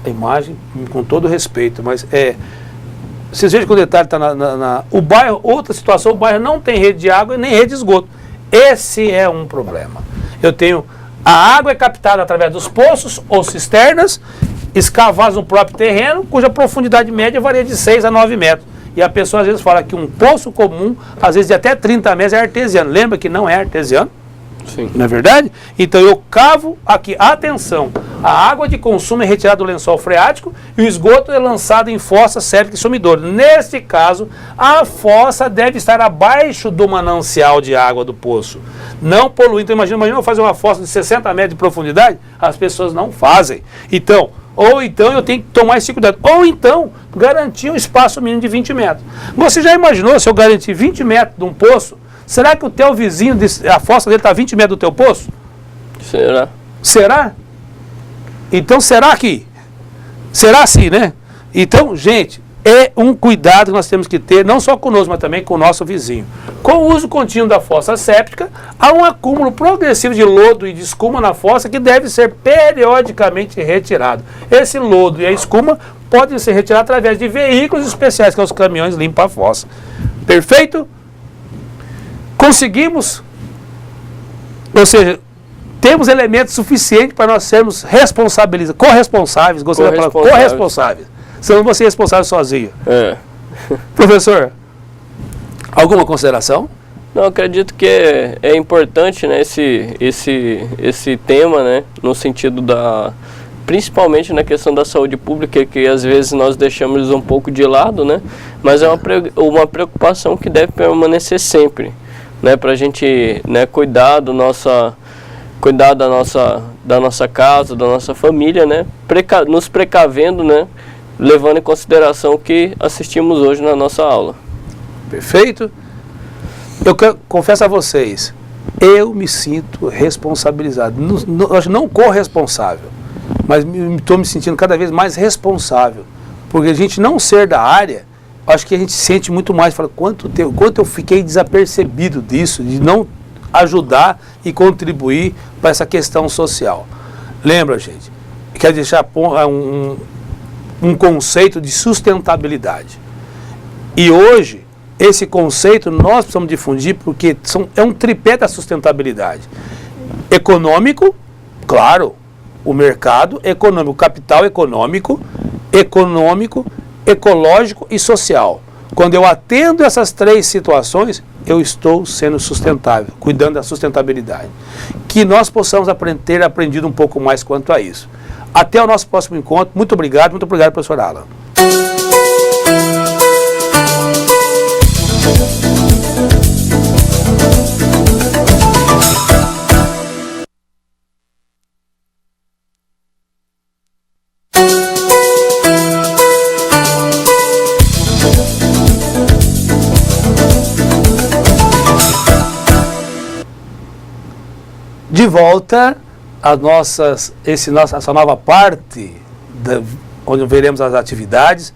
A imagem, com todo respeito, mas vocês vejam que o detalhe está o bairro, outra situação, o bairro não tem rede de água e nem rede de esgoto. Esse é um problema. A água é captada através dos poços ou cisternas, escavados no próprio terreno, cuja profundidade média varia de 6 a 9 metros. E a pessoa às vezes fala que um poço comum, às vezes de até 30 metros, é artesiano. Lembra que não é artesiano? Sim. Não é verdade? Então eu cavo aqui, atenção, a água de consumo é retirada do lençol freático e o esgoto é lançado em fossa séptica e sumidouro. Neste caso, a fossa deve estar abaixo do manancial de água do poço. Não poluir. Então imagina eu fazer uma fossa de 60 metros de profundidade, as pessoas não fazem. Então, ou então eu tenho que tomar esse cuidado. Ou então, garantir um espaço mínimo de 20 metros. Você já imaginou se eu garantir 20 metros de um poço? Será que o teu vizinho, a fossa dele está a 20 metros do teu poço? Será? Será? Então será assim, né? Então, gente, é um cuidado que nós temos que ter, não só conosco, mas também com o nosso vizinho. Com o uso contínuo da fossa séptica, há um acúmulo progressivo de lodo e de escuma na fossa que deve ser periodicamente retirado. Esse lodo e a escuma podem ser retirados através de veículos especiais, que são os caminhões limpam a fossa. Perfeito? Conseguimos, ou seja, temos elementos suficientes para nós sermos responsabilizados, corresponsáveis, gostaria de falar, corresponsáveis. Senão você é responsável sozinho. Professor, alguma consideração? Não, acredito que é importante, né, esse tema, né, no sentido principalmente na questão da saúde pública, que às vezes nós deixamos um pouco de lado, né, mas é uma preocupação que deve permanecer sempre, né, para a gente, né, cuidar da nossa casa, da nossa família, né, nos precavendo, né, levando em consideração o que assistimos hoje na nossa aula. Perfeito. Eu confesso a vocês, eu me sinto responsabilizado, não corresponsável, mas estou me sentindo cada vez mais responsável, porque a gente não ser da área, acho que a gente sente muito mais, fala, quanto eu fiquei desapercebido disso, de não ajudar e contribuir para essa questão social. Lembra, gente, quero deixar um conceito de sustentabilidade. E hoje, esse conceito nós precisamos difundir porque é um tripé da sustentabilidade. Econômico, claro, o mercado econômico, o capital econômico, ecológico e social. Quando eu atendo essas três situações, eu estou sendo sustentável, cuidando da sustentabilidade. Que nós possamos ter aprendido um pouco mais quanto a isso. Até o nosso próximo encontro. Muito obrigado, professor Alan. De volta a essa nova parte, onde veremos as atividades,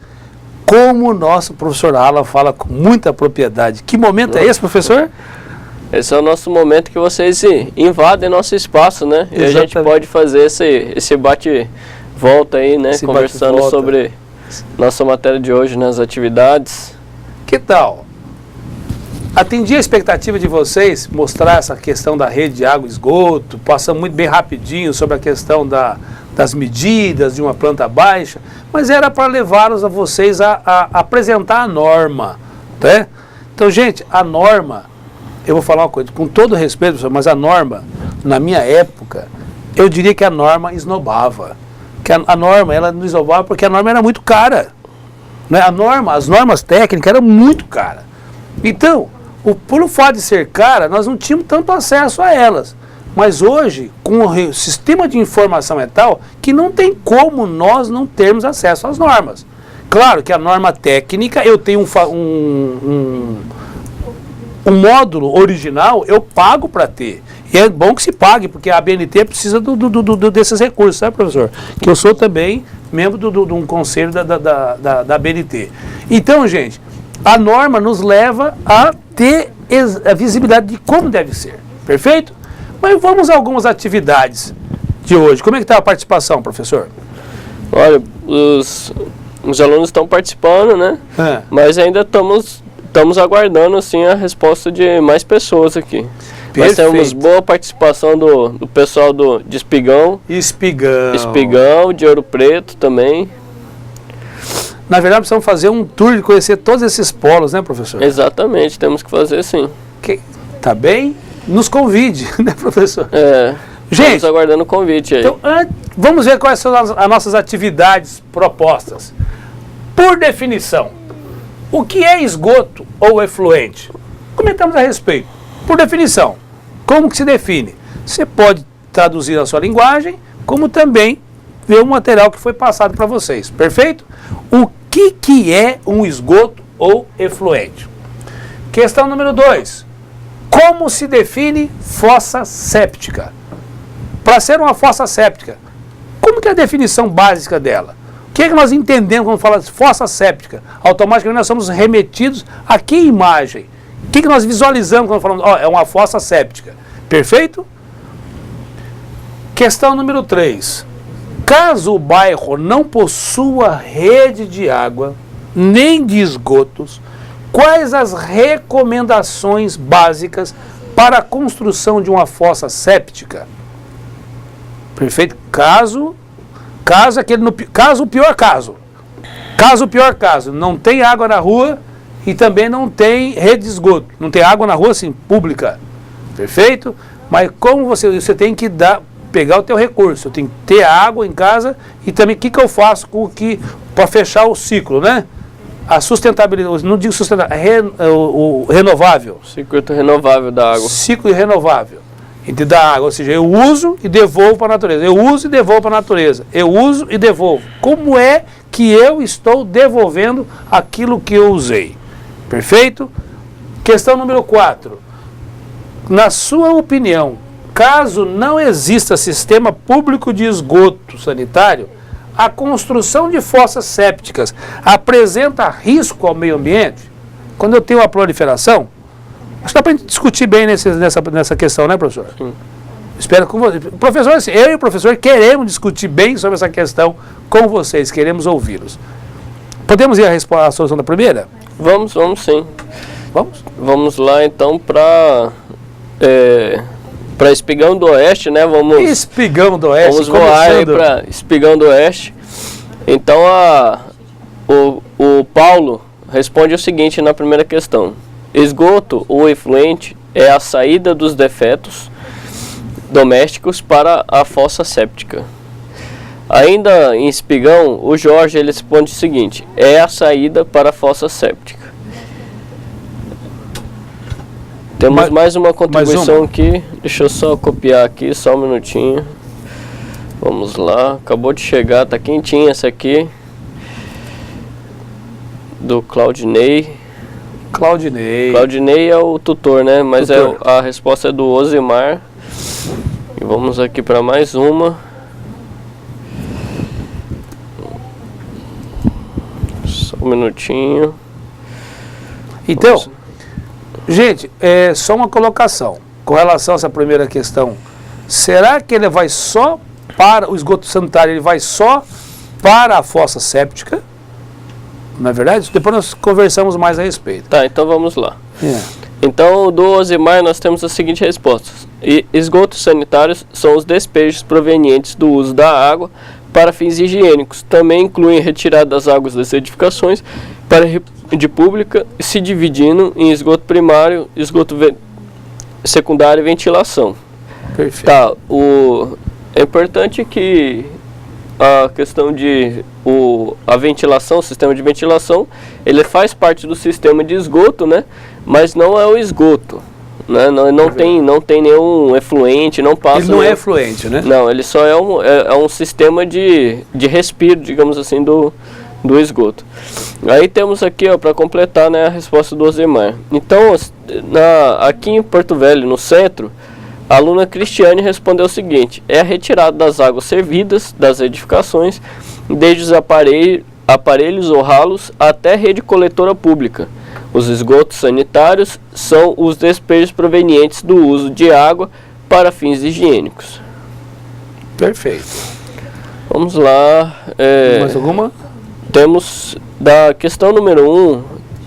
como o nosso professor Alan fala com muita propriedade. Que momento é esse, professor? Esse é o nosso momento que vocês invadem nosso espaço, né? Exatamente. E a gente pode fazer esse bate-volta aí, né? Conversando sobre nossa matéria de hoje, nas atividades. Que tal? Atendi a expectativa de vocês, mostrar essa questão da rede de água e esgoto, passamos muito bem rapidinho sobre a questão das medidas de uma planta baixa, mas era para levá-los a vocês a apresentar a norma, né? Então, gente, a norma, eu vou falar uma coisa, com todo respeito, professor, mas a norma, na minha época, eu diria que a norma esnobava. Que a norma, ela não esnobava porque a norma era muito cara, né? As normas técnicas eram muito caras. Então, pelo fato de ser cara, nós não tínhamos tanto acesso a elas. Mas hoje, com o sistema de informação é tal que não tem como nós não termos acesso às normas. Claro que a norma técnica, eu tenho um módulo original, eu pago para ter. E é bom que se pague, porque a ABNT precisa desses recursos, sabe, professor? Que eu sou também membro de um conselho da ABNT. Então, gente, a norma nos leva a ter a visibilidade de como deve ser. Perfeito? Mas vamos a algumas atividades de hoje. Como é que está a participação, professor? Olha, os alunos estão participando, né? Mas ainda estamos aguardando assim, a resposta de mais pessoas aqui. Perfeito. Nós temos boa participação do pessoal de Espigão. Espigão, de Ouro Preto também. Na verdade, precisamos fazer um tour de conhecer todos esses polos, né, professor? Exatamente, temos que fazer sim. Tá bem? Nos convide, né, professor? Gente, estamos aguardando o convite aí. Então, vamos ver quais são as nossas atividades propostas. Por definição, o que é esgoto ou efluente? Comentamos a respeito. Por definição, como que se define? Você pode traduzir na sua linguagem, como também ver o material que foi passado para vocês. Perfeito? O que é um esgoto ou efluente? Questão número 2. Como se define fossa séptica? Para ser uma fossa séptica, como que é a definição básica dela? O que é que nós entendemos quando fala de fossa séptica? Automaticamente nós somos remetidos a que imagem? O que nós visualizamos quando falamos, é uma fossa séptica? Perfeito? Questão número 3. Caso o bairro não possua rede de água, nem de esgotos, quais as recomendações básicas para a construção de uma fossa séptica? Perfeito? Caso o pior caso. Caso o pior caso, não tem água na rua e também não tem rede de esgoto. Não tem água na rua, assim, pública. Perfeito? Mas como você tem que pegar o teu recurso, eu tenho que ter água em casa e também o que eu faço para fechar o ciclo, né? A sustentabilidade, não digo sustentável, o renovável. Ciclo renovável da água. Ciclo renovável da água, ou seja, eu uso e devolvo para a natureza. Eu uso e devolvo para a natureza. Eu uso e devolvo. Como é que eu estou devolvendo aquilo que eu usei? Perfeito? Questão número 4. Na sua opinião, caso não exista sistema público de esgoto sanitário, a construção de fossas sépticas apresenta risco ao meio ambiente? Quando eu tenho uma proliferação, acho que dá para a gente discutir bem nessa questão, né, professor? Sim. Espero com você. Professor, eu e o professor queremos discutir bem sobre essa questão com vocês, queremos ouvi-los. Podemos ir à solução da primeira? Vamos sim. Vamos? Vamos lá então para Espigão do Oeste, né? Espigão do Oeste. Vamos voar aí para Espigão do Oeste. Então o Paulo responde o seguinte na primeira questão: esgoto ou efluente é a saída dos defetos domésticos para a fossa séptica. Ainda em Espigão, o Jorge ele responde o seguinte: é a saída para a fossa séptica. Temos mais uma contribuição aqui. Deixa eu só copiar aqui, só um minutinho. Vamos lá, acabou de chegar, tá quentinha essa aqui. Do Claudinei. Claudinei é o tutor, né? Mas a resposta é do Osimar. E vamos aqui para mais uma. Só um minutinho. Então, gente, só uma colocação com relação a essa primeira questão. Será que ele vai só para o esgoto sanitário, ele vai só para a fossa séptica? Não é verdade? Depois nós conversamos mais a respeito. Tá, então vamos lá. Então, do Osimar, nós temos a seguinte resposta: esgotos sanitários são os despejos provenientes do uso da água para fins higiênicos. Também incluem retirada das águas das edificações para rede pública, se dividindo em esgoto primário, esgoto secundário e ventilação. Perfeito. Tá, é importante que a questão de a ventilação, o sistema de ventilação, ele faz parte do sistema de esgoto, né? Mas não é o esgoto, né? Não tem nenhum efluente, não passa. Ele não é efluente, né? Não, ele só é um sistema de respiro, digamos assim, do esgoto. Aí temos aqui, para completar, né, a resposta do Osimar. Então, aqui em Porto Velho, no centro, a aluna Cristiane respondeu o seguinte: é a retirada das águas servidas das edificações, desde os aparelhos ou ralos até rede coletora pública. Os esgotos sanitários são os despejos provenientes do uso de água para fins higiênicos. Perfeito. Vamos lá. Mais alguma? Temos da questão número 1,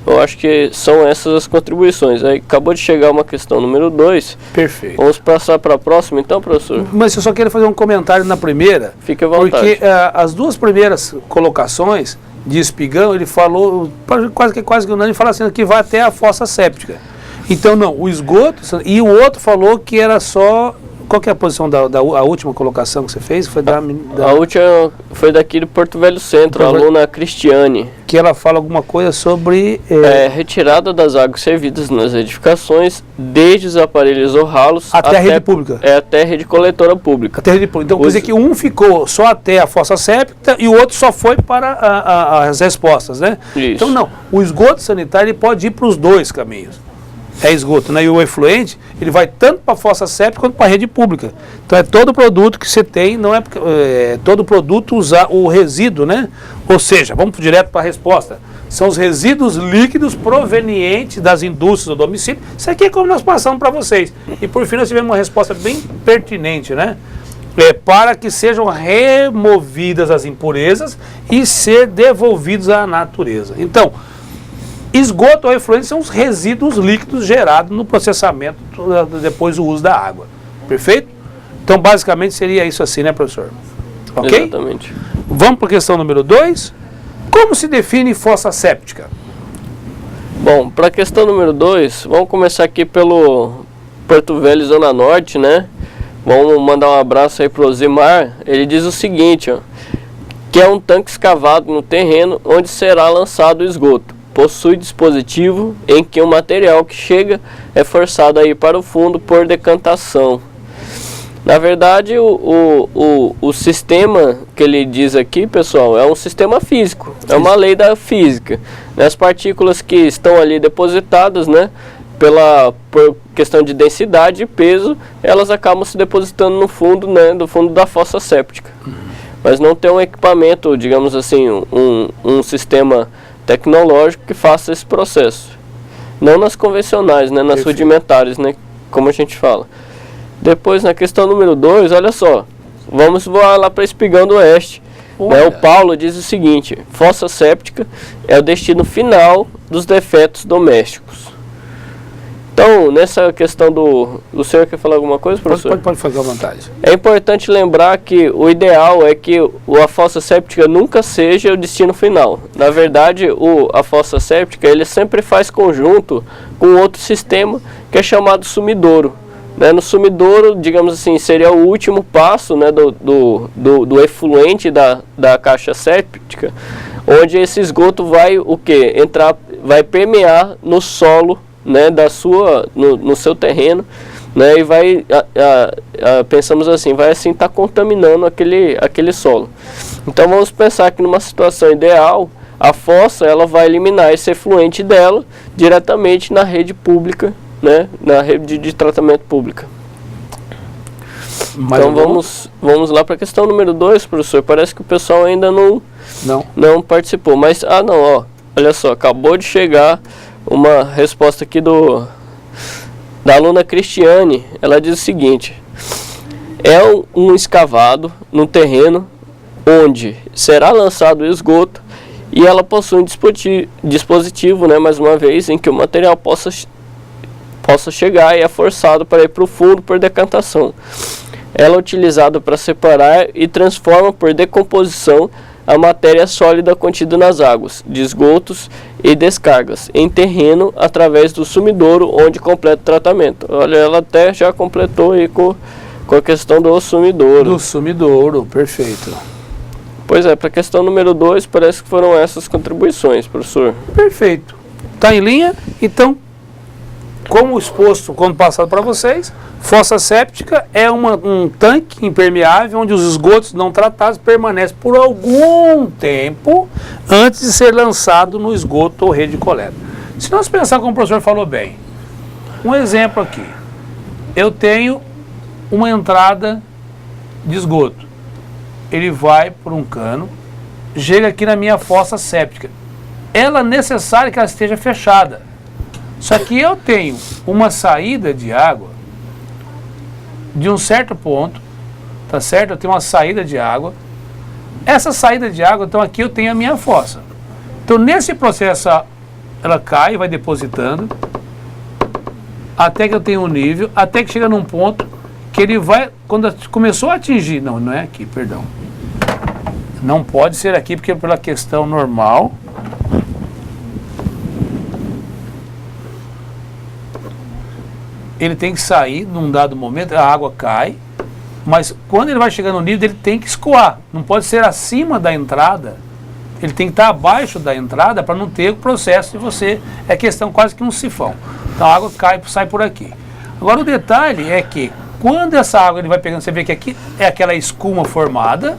eu acho que são essas as contribuições. Aí acabou de chegar uma questão número 2. Perfeito. Vamos passar para a próxima então, professor? Mas eu só queria fazer um comentário na primeira. Fique à vontade. Porque as duas primeiras colocações de Espigão, ele falou, quase que unânime, fala assim, que vai até a fossa séptica. Então não, o esgoto, e o outro falou que era só... Qual que é a posição a última colocação que você fez? Foi A última foi daqui do Porto Velho Centro, a aluna Cristiane. Que ela fala alguma coisa sobre... retirada das águas servidas nas edificações, desde os aparelhos ou ralos... Até a rede pública. Até a rede coletora pública. Até a rede pública. Então quer dizer que um ficou só até a fossa séptica e o outro só foi para as respostas, né? Isso. Então não, o esgoto sanitário ele pode ir para os dois caminhos. É esgoto, né? E o efluente, ele vai tanto para a fossa séptica quanto para a rede pública. Então é todo produto que você tem, não é todo produto usar o resíduo, né? Ou seja, vamos direto para a resposta. São os resíduos líquidos provenientes das indústrias do domicílio. Isso aqui é como nós passamos para vocês. E por fim nós tivemos uma resposta bem pertinente, né? Para que sejam removidas as impurezas e ser devolvidos à natureza. Então, esgoto ou efluente são os resíduos líquidos gerados no processamento depois do uso da água. Perfeito? Então, basicamente, seria isso assim, né, professor? Ok? Exatamente. Vamos para a questão número 2. Como se define fossa séptica? Bom, para a questão número 2, vamos começar aqui pelo Porto Velho, Zona Norte, né? Vamos mandar um abraço aí para o Zimar. Ele diz o seguinte, ó, que é um tanque escavado no terreno onde será lançado o esgoto. Possui dispositivo em que o material que chega é forçado a ir para o fundo por decantação. Na verdade, o sistema que ele diz aqui, pessoal, é um sistema físico, é uma lei da física. As partículas que estão ali depositadas, né, por questão de densidade e peso, elas acabam se depositando no fundo, né, do fundo da fossa séptica. Mas não tem um equipamento, digamos assim, um sistema tecnológico que faça esse processo. Não nas convencionais, né, nas rudimentares, né, como a gente fala. Depois, na questão número 2, olha só, vamos voar lá para Espigão do Oeste. Né, o Paulo diz o seguinte: fossa séptica é o destino final dos defetos domésticos. Então, nessa questão o senhor quer falar alguma coisa, professor? Pode fazer à vontade. É importante lembrar que o ideal é que a fossa séptica nunca seja o destino final. Na verdade, a fossa séptica ele sempre faz conjunto com outro sistema que é chamado sumidouro. Né, no sumidouro, digamos assim, seria o último passo, né, do efluente da caixa séptica, onde esse esgoto vai vai permear no solo, né, no seu terreno, né, e vai, pensamos assim, vai assim estar contaminando aquele solo. Então vamos pensar que numa situação ideal, a fossa ela vai eliminar esse efluente dela diretamente na rede pública, né, na rede de tratamento pública. Então vamos lá para a questão número 2, professor. Parece que o pessoal ainda não participou. Mas, não, ó, olha só, acabou de chegar uma resposta aqui da aluna Cristiane. Ela diz o seguinte: é um escavado no terreno onde será lançado o esgoto e ela possui um dispositivo, né, mais uma vez, em que o material possa chegar e é forçado para ir para o fundo por decantação. Ela é utilizada para separar e transforma por decomposição a matéria sólida contida nas águas, de esgotos e descargas, em terreno através do sumidouro, onde completa o tratamento. Olha, ela até já completou aí com a questão do sumidouro. Do sumidouro, perfeito. Pois é, para a questão número 2, parece que foram essas contribuições, professor. Perfeito. Está em linha? Então, como exposto quando passado para vocês, fossa séptica é um tanque impermeável onde os esgotos não tratados permanecem por algum tempo antes de ser lançado no esgoto ou rede de coleta. Se nós pensar como o professor falou bem, um exemplo aqui, eu tenho uma entrada de esgoto, ele vai por um cano, chega aqui na minha fossa séptica, ela é necessário que ela esteja fechada. Só que eu tenho uma saída de água de um certo ponto, tá certo? Eu tenho uma saída de água. Essa saída de água, então aqui eu tenho a minha fossa. Então nesse processo ela cai, vai depositando, até que eu tenho um nível, até que chega num ponto que ele vai, quando começou a atingir, não é aqui, perdão. Não pode ser aqui porque pela questão normal. Ele tem que sair num dado momento, a água cai, mas quando ele vai chegar no nível, ele tem que escoar. Não pode ser acima da entrada, ele tem que estar abaixo da entrada para não ter o processo de você. É questão quase que um sifão. Então a água cai, sai por aqui. Agora o detalhe é que quando essa água ele vai pegando, você vê que aqui é aquela escuma formada,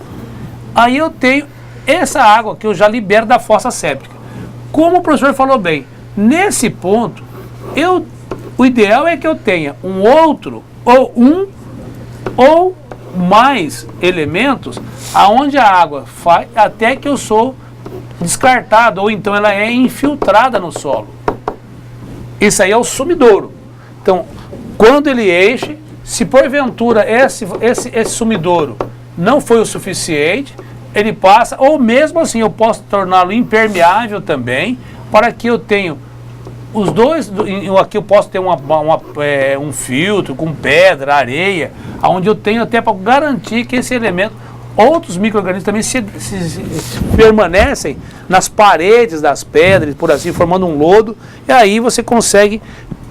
aí eu tenho essa água que eu já libero da fossa séptica. Como o professor falou bem, nesse ponto, o ideal é que eu tenha um outro, ou mais elementos, aonde a água vai até que eu sou descartado, ou então ela é infiltrada no solo. Isso aí é o sumidouro. Então, quando ele enche, se porventura esse sumidouro não foi o suficiente, ele passa, ou mesmo assim eu posso torná-lo impermeável também, para que eu tenha os dois, aqui eu posso ter um filtro com pedra, areia, onde eu tenho até para garantir que esse elemento, outros micro-organismos também se permanecem nas paredes das pedras, por assim, formando um lodo, e aí você consegue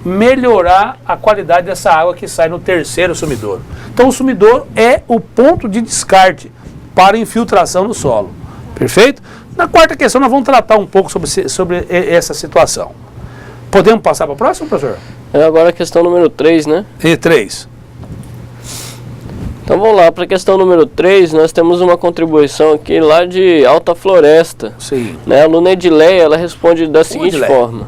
melhorar a qualidade dessa água que sai no terceiro sumidouro. Então o sumidouro é o ponto de descarte para infiltração no solo. Perfeito? Na quarta questão nós vamos tratar um pouco sobre essa situação. Podemos passar para a próxima, professor? Agora a questão número 3, né? E 3. Então vamos lá, para a questão número 3, nós temos uma contribuição aqui lá de Alta Floresta. Sim. A aluna Edileia, ela responde da seguinte forma.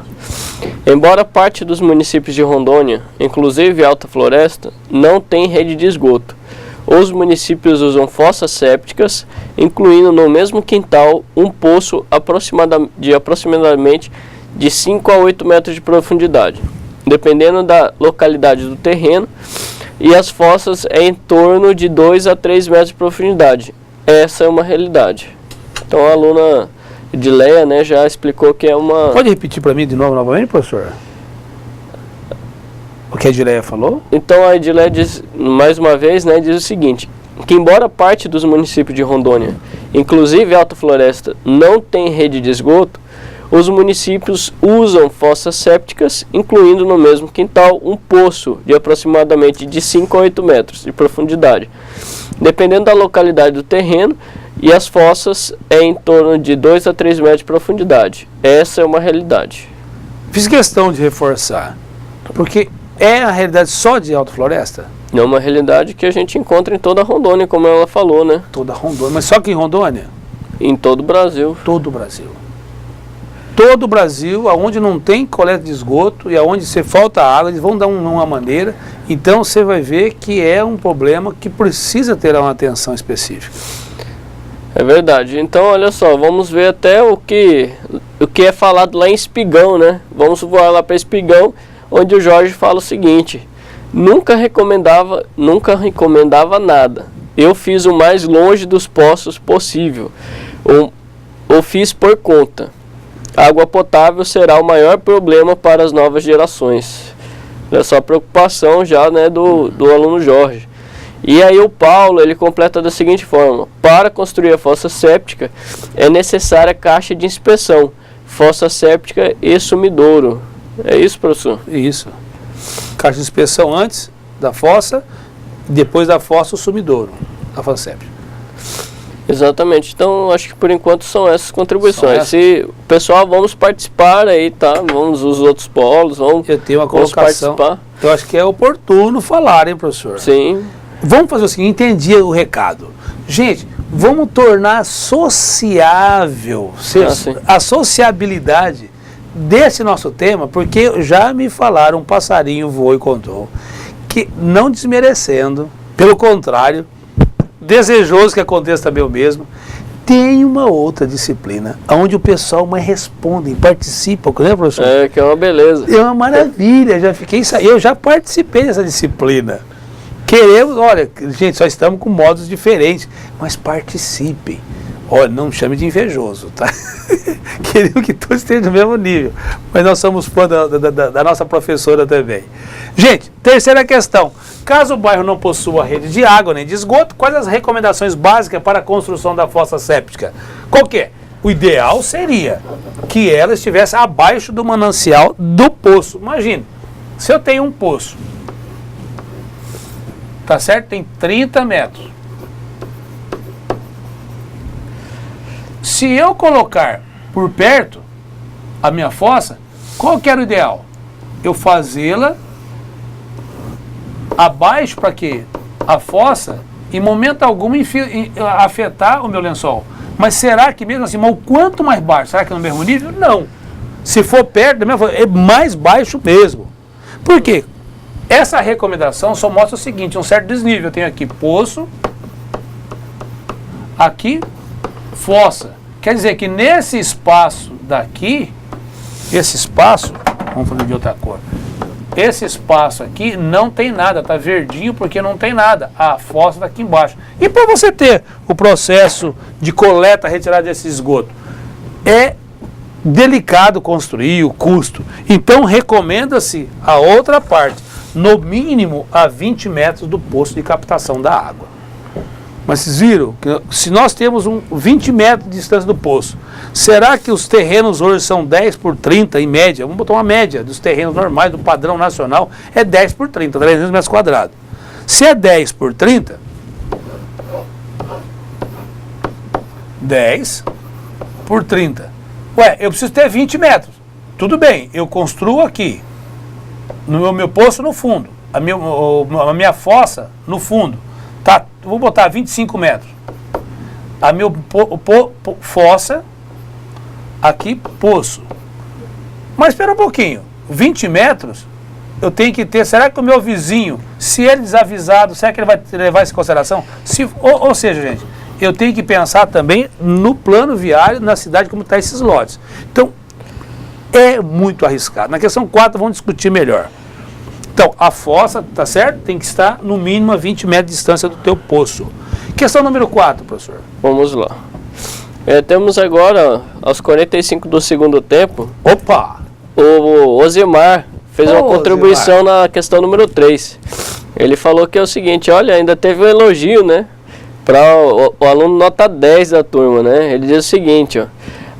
Embora parte dos municípios de Rondônia, inclusive Alta Floresta, não tem rede de esgoto, os municípios usam fossas sépticas, incluindo no mesmo quintal um poço de aproximadamente de 5 a 8 metros de profundidade, dependendo da localidade do terreno, e as fossas é em torno de 2 a 3 metros de profundidade. Essa é uma realidade. Então a aluna Edileia, né, já explicou que é uma... Pode repetir para mim de novo, novamente, professor? O que a Edileia falou? Então a Edileia diz, mais uma vez, né, diz o seguinte, que embora parte dos municípios de Rondônia, inclusive Alta Floresta, não tem rede de esgoto, os municípios usam fossas sépticas, incluindo no mesmo quintal um poço de aproximadamente de 5 a 8 metros de profundidade, dependendo da localidade do terreno, e as fossas é em torno de 2 a 3 metros de profundidade. Essa é uma realidade. Fiz questão de reforçar, porque é a realidade só de Alta Floresta? É uma realidade que a gente encontra em toda a Rondônia, como ela falou, né? Toda a Rondônia, mas só que em Rondônia? Em todo o Brasil. Todo o Brasil. Todo o Brasil, aonde não tem coleta de esgoto e aonde você falta água, eles vão dar uma maneira. Então você vai ver que é um problema que precisa ter uma atenção específica. É verdade. Então, olha só, vamos ver até o que é falado lá em Espigão, né? Vamos voar lá para Espigão, onde o Jorge fala o seguinte: nunca recomendava nada. Eu fiz o mais longe dos poços possível. Ou fiz por conta. Água potável será o maior problema para as novas gerações. Essa é a preocupação já, né, do aluno Jorge. E aí o Paulo, ele completa da seguinte forma: para construir a fossa séptica é necessária caixa de inspeção, fossa séptica e sumidouro. É isso, professor? Isso. Caixa de inspeção antes da fossa, depois da fossa o sumidouro, a fossa séptica. Exatamente. Então, acho que por enquanto são essas contribuições. Se o pessoal, vamos participar aí, tá? Vamos os outros polos, vamos. Eu tenho uma colocação. Participar. Eu acho que é oportuno falar, hein, professor? Sim. Vamos fazer o seguinte, entendi o recado. Gente, vamos tornar sociável a sociabilidade desse nosso tema, porque já me falaram, um passarinho voou e contou, que não desmerecendo, pelo contrário, desejoso que aconteça também o mesmo, tem uma outra disciplina, onde o pessoal mais responde, participa, né, professor? É, que é uma beleza. É uma maravilha, eu já participei dessa disciplina. Queremos, olha, gente, só estamos com modos diferentes, mas participem. Olha, não chame de invejoso, tá? Queremos que todos estejam no mesmo nível, mas nós somos fã da nossa professora também. Gente, terceira questão. Caso o bairro não possua rede de água nem de esgoto, quais as recomendações básicas para a construção da fossa séptica? Qual que é? O ideal seria que ela estivesse abaixo do manancial do poço. Imagine, se eu tenho um poço, tá certo? Tem 30 metros. Se eu colocar por perto a minha fossa, qual que era o ideal? Eu fazê-la abaixo para que a fossa, em momento algum, afetar o meu lençol. Mas será que mesmo assim, o quanto mais baixo? Será que é no mesmo nível? Não. Se for perto da minha fossa, é mais baixo mesmo. Por quê? Essa recomendação só mostra o seguinte, um certo desnível. Eu tenho aqui poço, aqui fossa. Quer dizer que nesse espaço daqui, esse espaço, vamos fazer de outra cor, esse espaço aqui não tem nada, está verdinho porque não tem nada, a fossa está aqui embaixo. E para você ter o processo de coleta, retirada desse esgoto, é delicado construir, o custo. Então, recomenda-se a outra parte, no mínimo a 20 metros do poço de captação da água. Mas vocês viram que se nós temos 20 metros de distância do poço, será que os terrenos hoje são 10 por 30 em média? Vamos botar uma média dos terrenos normais, do padrão nacional, é 10 por 30, 300 metros quadrados. Se é 10 por 30, 10 por 30. Ué, eu preciso ter 20 metros. Tudo bem, eu construo aqui, no meu poço no fundo, a minha fossa no fundo. Tá, vou botar 25 metros. A minha fossa, aqui, poço. Mas espera um pouquinho, 20 metros, eu tenho que ter, será que o meu vizinho, se ele desavisado, será que ele vai levar isso em consideração? Ou seja, gente, eu tenho que pensar também no plano viário, na cidade, como está esses lotes. Então, é muito arriscado. Na questão 4, vamos discutir melhor. Então, a fossa, tá certo? Tem que estar no mínimo a 20 metros de distância do teu poço. Questão número 4, professor. Vamos lá. Temos agora, aos 45 do segundo tempo, Opa! O Osimar fez uma contribuição na questão número 3. Ele falou que é o seguinte, olha, ainda teve um elogio, né? Para o aluno nota 10 da turma, né? Ele diz o seguinte, ó.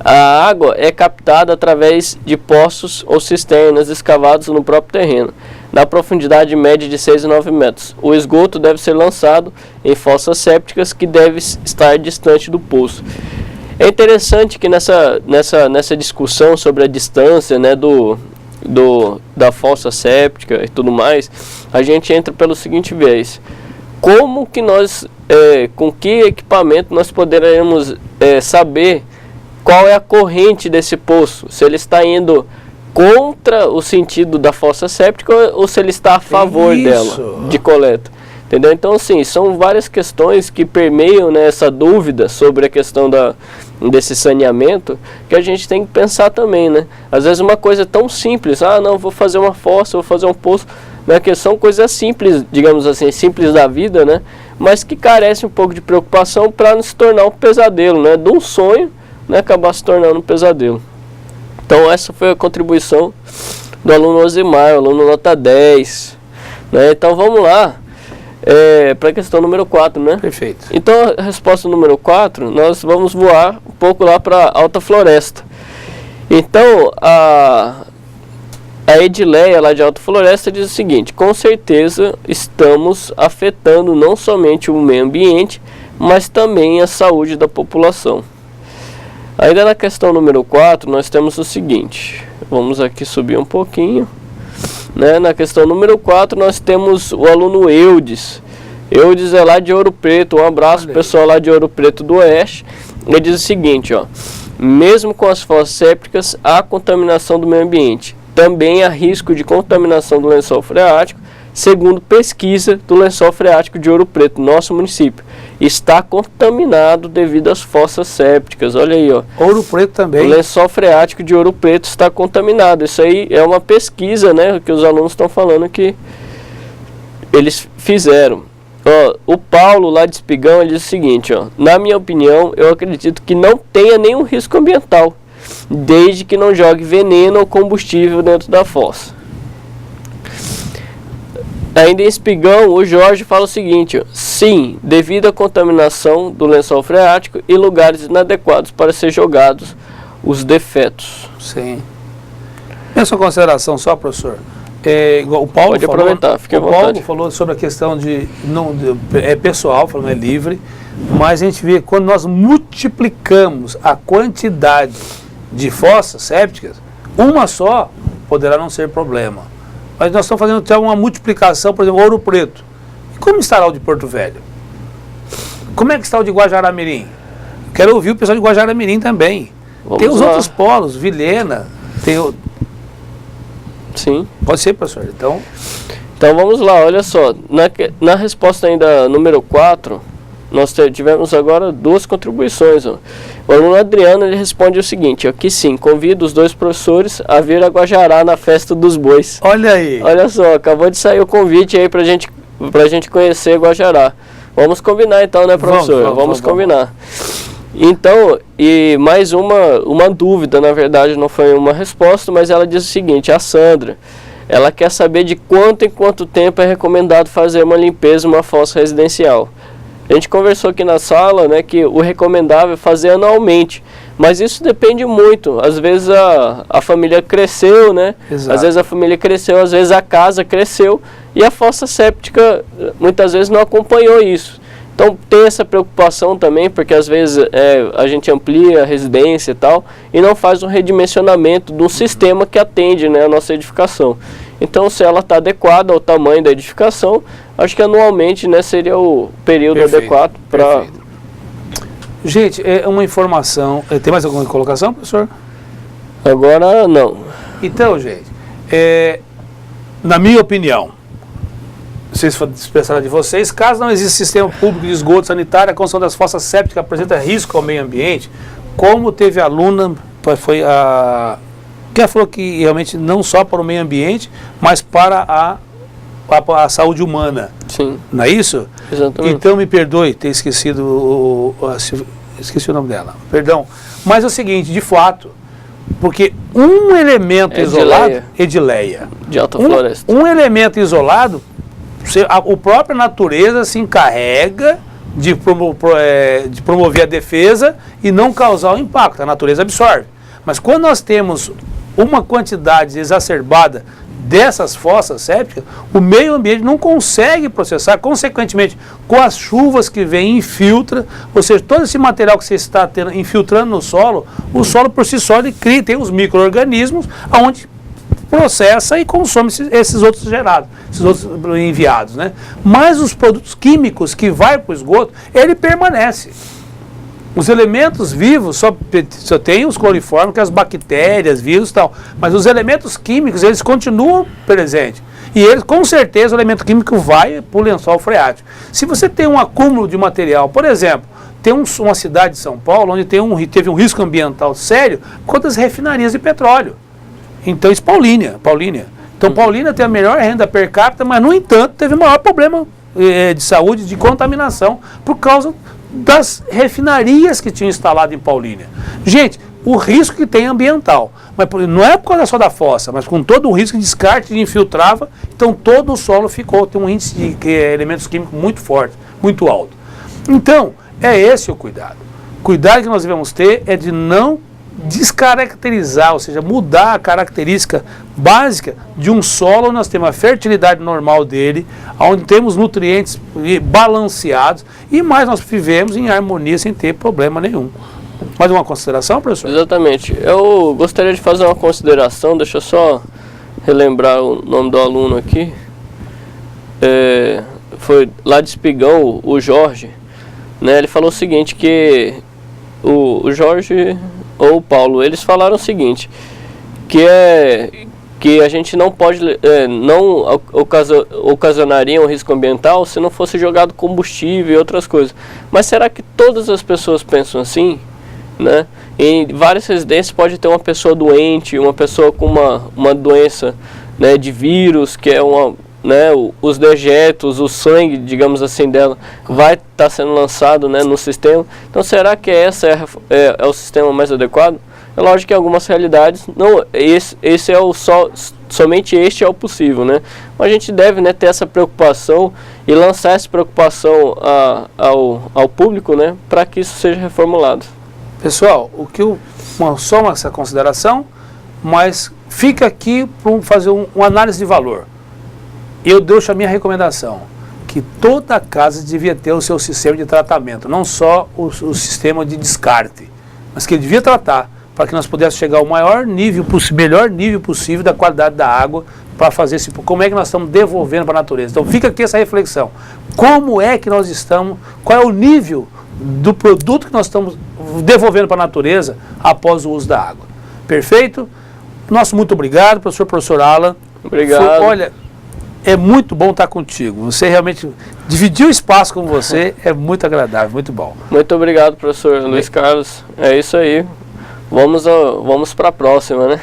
A água é captada através de poços ou cisternas escavados no próprio terreno, na profundidade média de 6 e 9 metros. O esgoto deve ser lançado em fossas sépticas que devem estar distante do poço. É interessante que nessa discussão sobre a distância, né, da fossa séptica e tudo mais, a gente entra pelo seguinte viés. Como que nós, com que equipamento nós poderemos saber qual é a corrente desse poço? Se ele está indo contra o sentido da fossa séptica ou se ele está a favor dela, de coleta. Entendeu? Então, assim, são várias questões que permeiam, né, essa dúvida sobre a questão desse saneamento, que a gente tem que pensar também, né? Às vezes uma coisa tão simples, não, vou fazer uma fossa, vou fazer um poço, né, que são coisas simples, digamos assim, simples da vida, né? Mas que carecem um pouco de preocupação para não se tornar um pesadelo, né? De um sonho, né, acabar se tornando um pesadelo. Então essa foi a contribuição do aluno Osimar, aluno nota 10. Né? Então vamos lá para a questão número 4, né? Perfeito. Então a resposta número 4, nós vamos voar um pouco lá para Alta Floresta. Então a Edileia lá de Alta Floresta diz o seguinte: com certeza estamos afetando não somente o meio ambiente, mas também a saúde da população. Ainda na questão número 4, nós temos o seguinte, vamos aqui subir um pouquinho, né? Na questão número 4, nós temos o aluno Eudes. Eudes é lá de Ouro Preto, um abraço pessoal lá de Ouro Preto do Oeste. Ele diz o seguinte, ó, mesmo com as fossas sépticas, há contaminação do meio ambiente. Também há risco de contaminação do lençol freático, segundo pesquisa do lençol freático de Ouro Preto, nosso município. Está contaminado devido às fossas sépticas. Olha aí, ó. Ouro Preto também. O lençol freático de Ouro Preto está contaminado. Isso aí é uma pesquisa, né, que os alunos estão falando que eles fizeram. Ó, o Paulo lá de Espigão, ele diz o seguinte, ó, na minha opinião, eu acredito que não tenha nenhum risco ambiental, desde que não jogue veneno ou combustível dentro da fossa. Ainda em Espigão, o Jorge fala o seguinte, ó, sim, devido à contaminação do lençol freático e lugares inadequados para ser jogados os defetos. Sim. Essa consideração só, professor. Igual o Paulo Pode falou, aproveitar, fique à vontade. O Paulo falou sobre a questão é pessoal, falando é livre, mas a gente vê que quando nós multiplicamos a quantidade de fossas sépticas, uma só poderá não ser problema. Mas nós estamos fazendo até uma multiplicação, por exemplo, Ouro Preto. E como estará o de Porto Velho? Como é que está o de Guajará-Mirim? Quero ouvir o pessoal de Guajará-Mirim também. Tem os outros polos, Vilhena, tem o... Sim. Pode ser, professor. Então vamos lá, olha só. Na resposta ainda número 4, nós tivemos agora 2 contribuições. Ó. O aluno Adriano ele responde o seguinte, ó, que sim, convido os 2 professores a vir a Guajará na festa dos bois. Olha aí. Olha só, acabou de sair o convite aí pra gente conhecer Guajará. Vamos combinar então, né, professor? Vamos combinar. Então, e mais uma dúvida, na verdade não foi uma resposta, mas ela diz o seguinte, a Sandra, ela quer saber de quanto em quanto tempo é recomendado fazer uma limpeza em uma fossa residencial. A gente conversou aqui na sala, né, que o recomendável é fazer anualmente, mas isso depende muito. Às vezes a família cresceu, né? Exato. Às vezes a família cresceu, às vezes a casa cresceu e a fossa séptica muitas vezes não acompanhou isso. Então tem essa preocupação também, porque às vezes a gente amplia a residência e tal, e não faz um redimensionamento do sistema que atende, né, a nossa edificação. Então se ela está adequada ao tamanho da edificação, acho que anualmente, né, seria o período adequado para... Gente, é uma informação... Tem mais alguma colocação, professor? Agora não. Então, gente, na minha opinião, vocês expressaram de vocês, caso não exista sistema público de esgoto sanitário, a construção das fossas sépticas apresenta risco ao meio ambiente, como teve aluna, foi a... que falou que realmente não só para o meio ambiente, mas para a saúde humana. Sim. Não é isso? Exatamente. Então me perdoe ter esquecido esqueci o nome dela. Perdão. Mas é o seguinte, de fato, porque um elemento isolado, Edileia, de Alta Floresta. Um elemento isolado, a própria natureza se encarrega de promover a defesa e não causar o impacto. A natureza absorve. Mas quando nós temos uma quantidade exacerbada dessas fossas sépticas, o meio ambiente não consegue processar, consequentemente, com as chuvas que vêm, infiltra, ou seja, todo esse material que você está infiltrando no solo, o solo por si só ele cria, tem os micro-organismos, onde processa e consome esses outros gerados, esses outros enviados, né? Mas os produtos químicos que vai para o esgoto, ele permanece. Os elementos vivos só tem os cloriformes, que é as bactérias, vírus e tal. Mas os elementos químicos, eles continuam presentes. E eles, com certeza, o elemento químico vai para o lençol freático. Se você tem um acúmulo de material, por exemplo, tem uma cidade de São Paulo, onde teve um risco ambiental sério por conta das refinarias de petróleo. Então, isso Paulínia. Então, Paulínia tem a melhor renda per capita, mas, no entanto, teve o maior problema de saúde, de contaminação, por causa das refinarias que tinham instalado em Paulínia. Gente, o risco que tem ambiental, mas não é por causa só da fossa, mas com todo o risco de descarte, de infiltrava, então todo o solo tem um índice de elementos químicos muito forte, muito alto. Então, é esse o cuidado. O cuidado que nós devemos ter é de não descaracterizar, ou seja, mudar a característica básica de um solo. Nós temos a fertilidade normal dele, onde temos nutrientes balanceados e mais nós vivemos em harmonia sem ter problema nenhum. Mais uma consideração, professor? Exatamente. Eu gostaria de fazer uma consideração, deixa eu só relembrar o nome do aluno aqui. Foi lá de Espigão, o Jorge, né? Ele falou o seguinte, que o Jorge ou o Paulo, eles falaram o seguinte, que a gente não pode, não ocasionaria um risco ambiental se não fosse jogado combustível e outras coisas. Mas será que todas as pessoas pensam assim? Né? Em várias residências pode ter uma pessoa doente, uma pessoa com uma doença, né, de vírus, que é né, os dejetos, o sangue, digamos assim, dela vai estar sendo lançado, né, no sistema. Então será que esse é o sistema mais adequado? É lógico que em algumas realidades não, esse é somente este é o possível, né? Mas a gente deve, né, ter essa preocupação e lançar essa preocupação ao público, né, para que isso seja reformulado. Pessoal, só essa consideração, mas fica aqui para fazer uma análise de valor. Eu deixo a minha recomendação, que toda casa devia ter o seu sistema de tratamento, não só o sistema de descarte, mas que ele devia tratar, para que nós pudéssemos chegar ao melhor nível possível da qualidade da água, para fazer como é que nós estamos devolvendo para a natureza. Então fica aqui essa reflexão, como é que nós estamos, qual é o nível do produto que nós estamos devolvendo para a natureza após o uso da água. Perfeito? Nosso muito obrigado, professor Alan. Obrigado. Olha, é muito bom estar contigo. Você realmente dividiu o espaço com você, é muito agradável, muito bom. Muito obrigado, professor Luiz Carlos. É isso aí. Vamos para a próxima, né?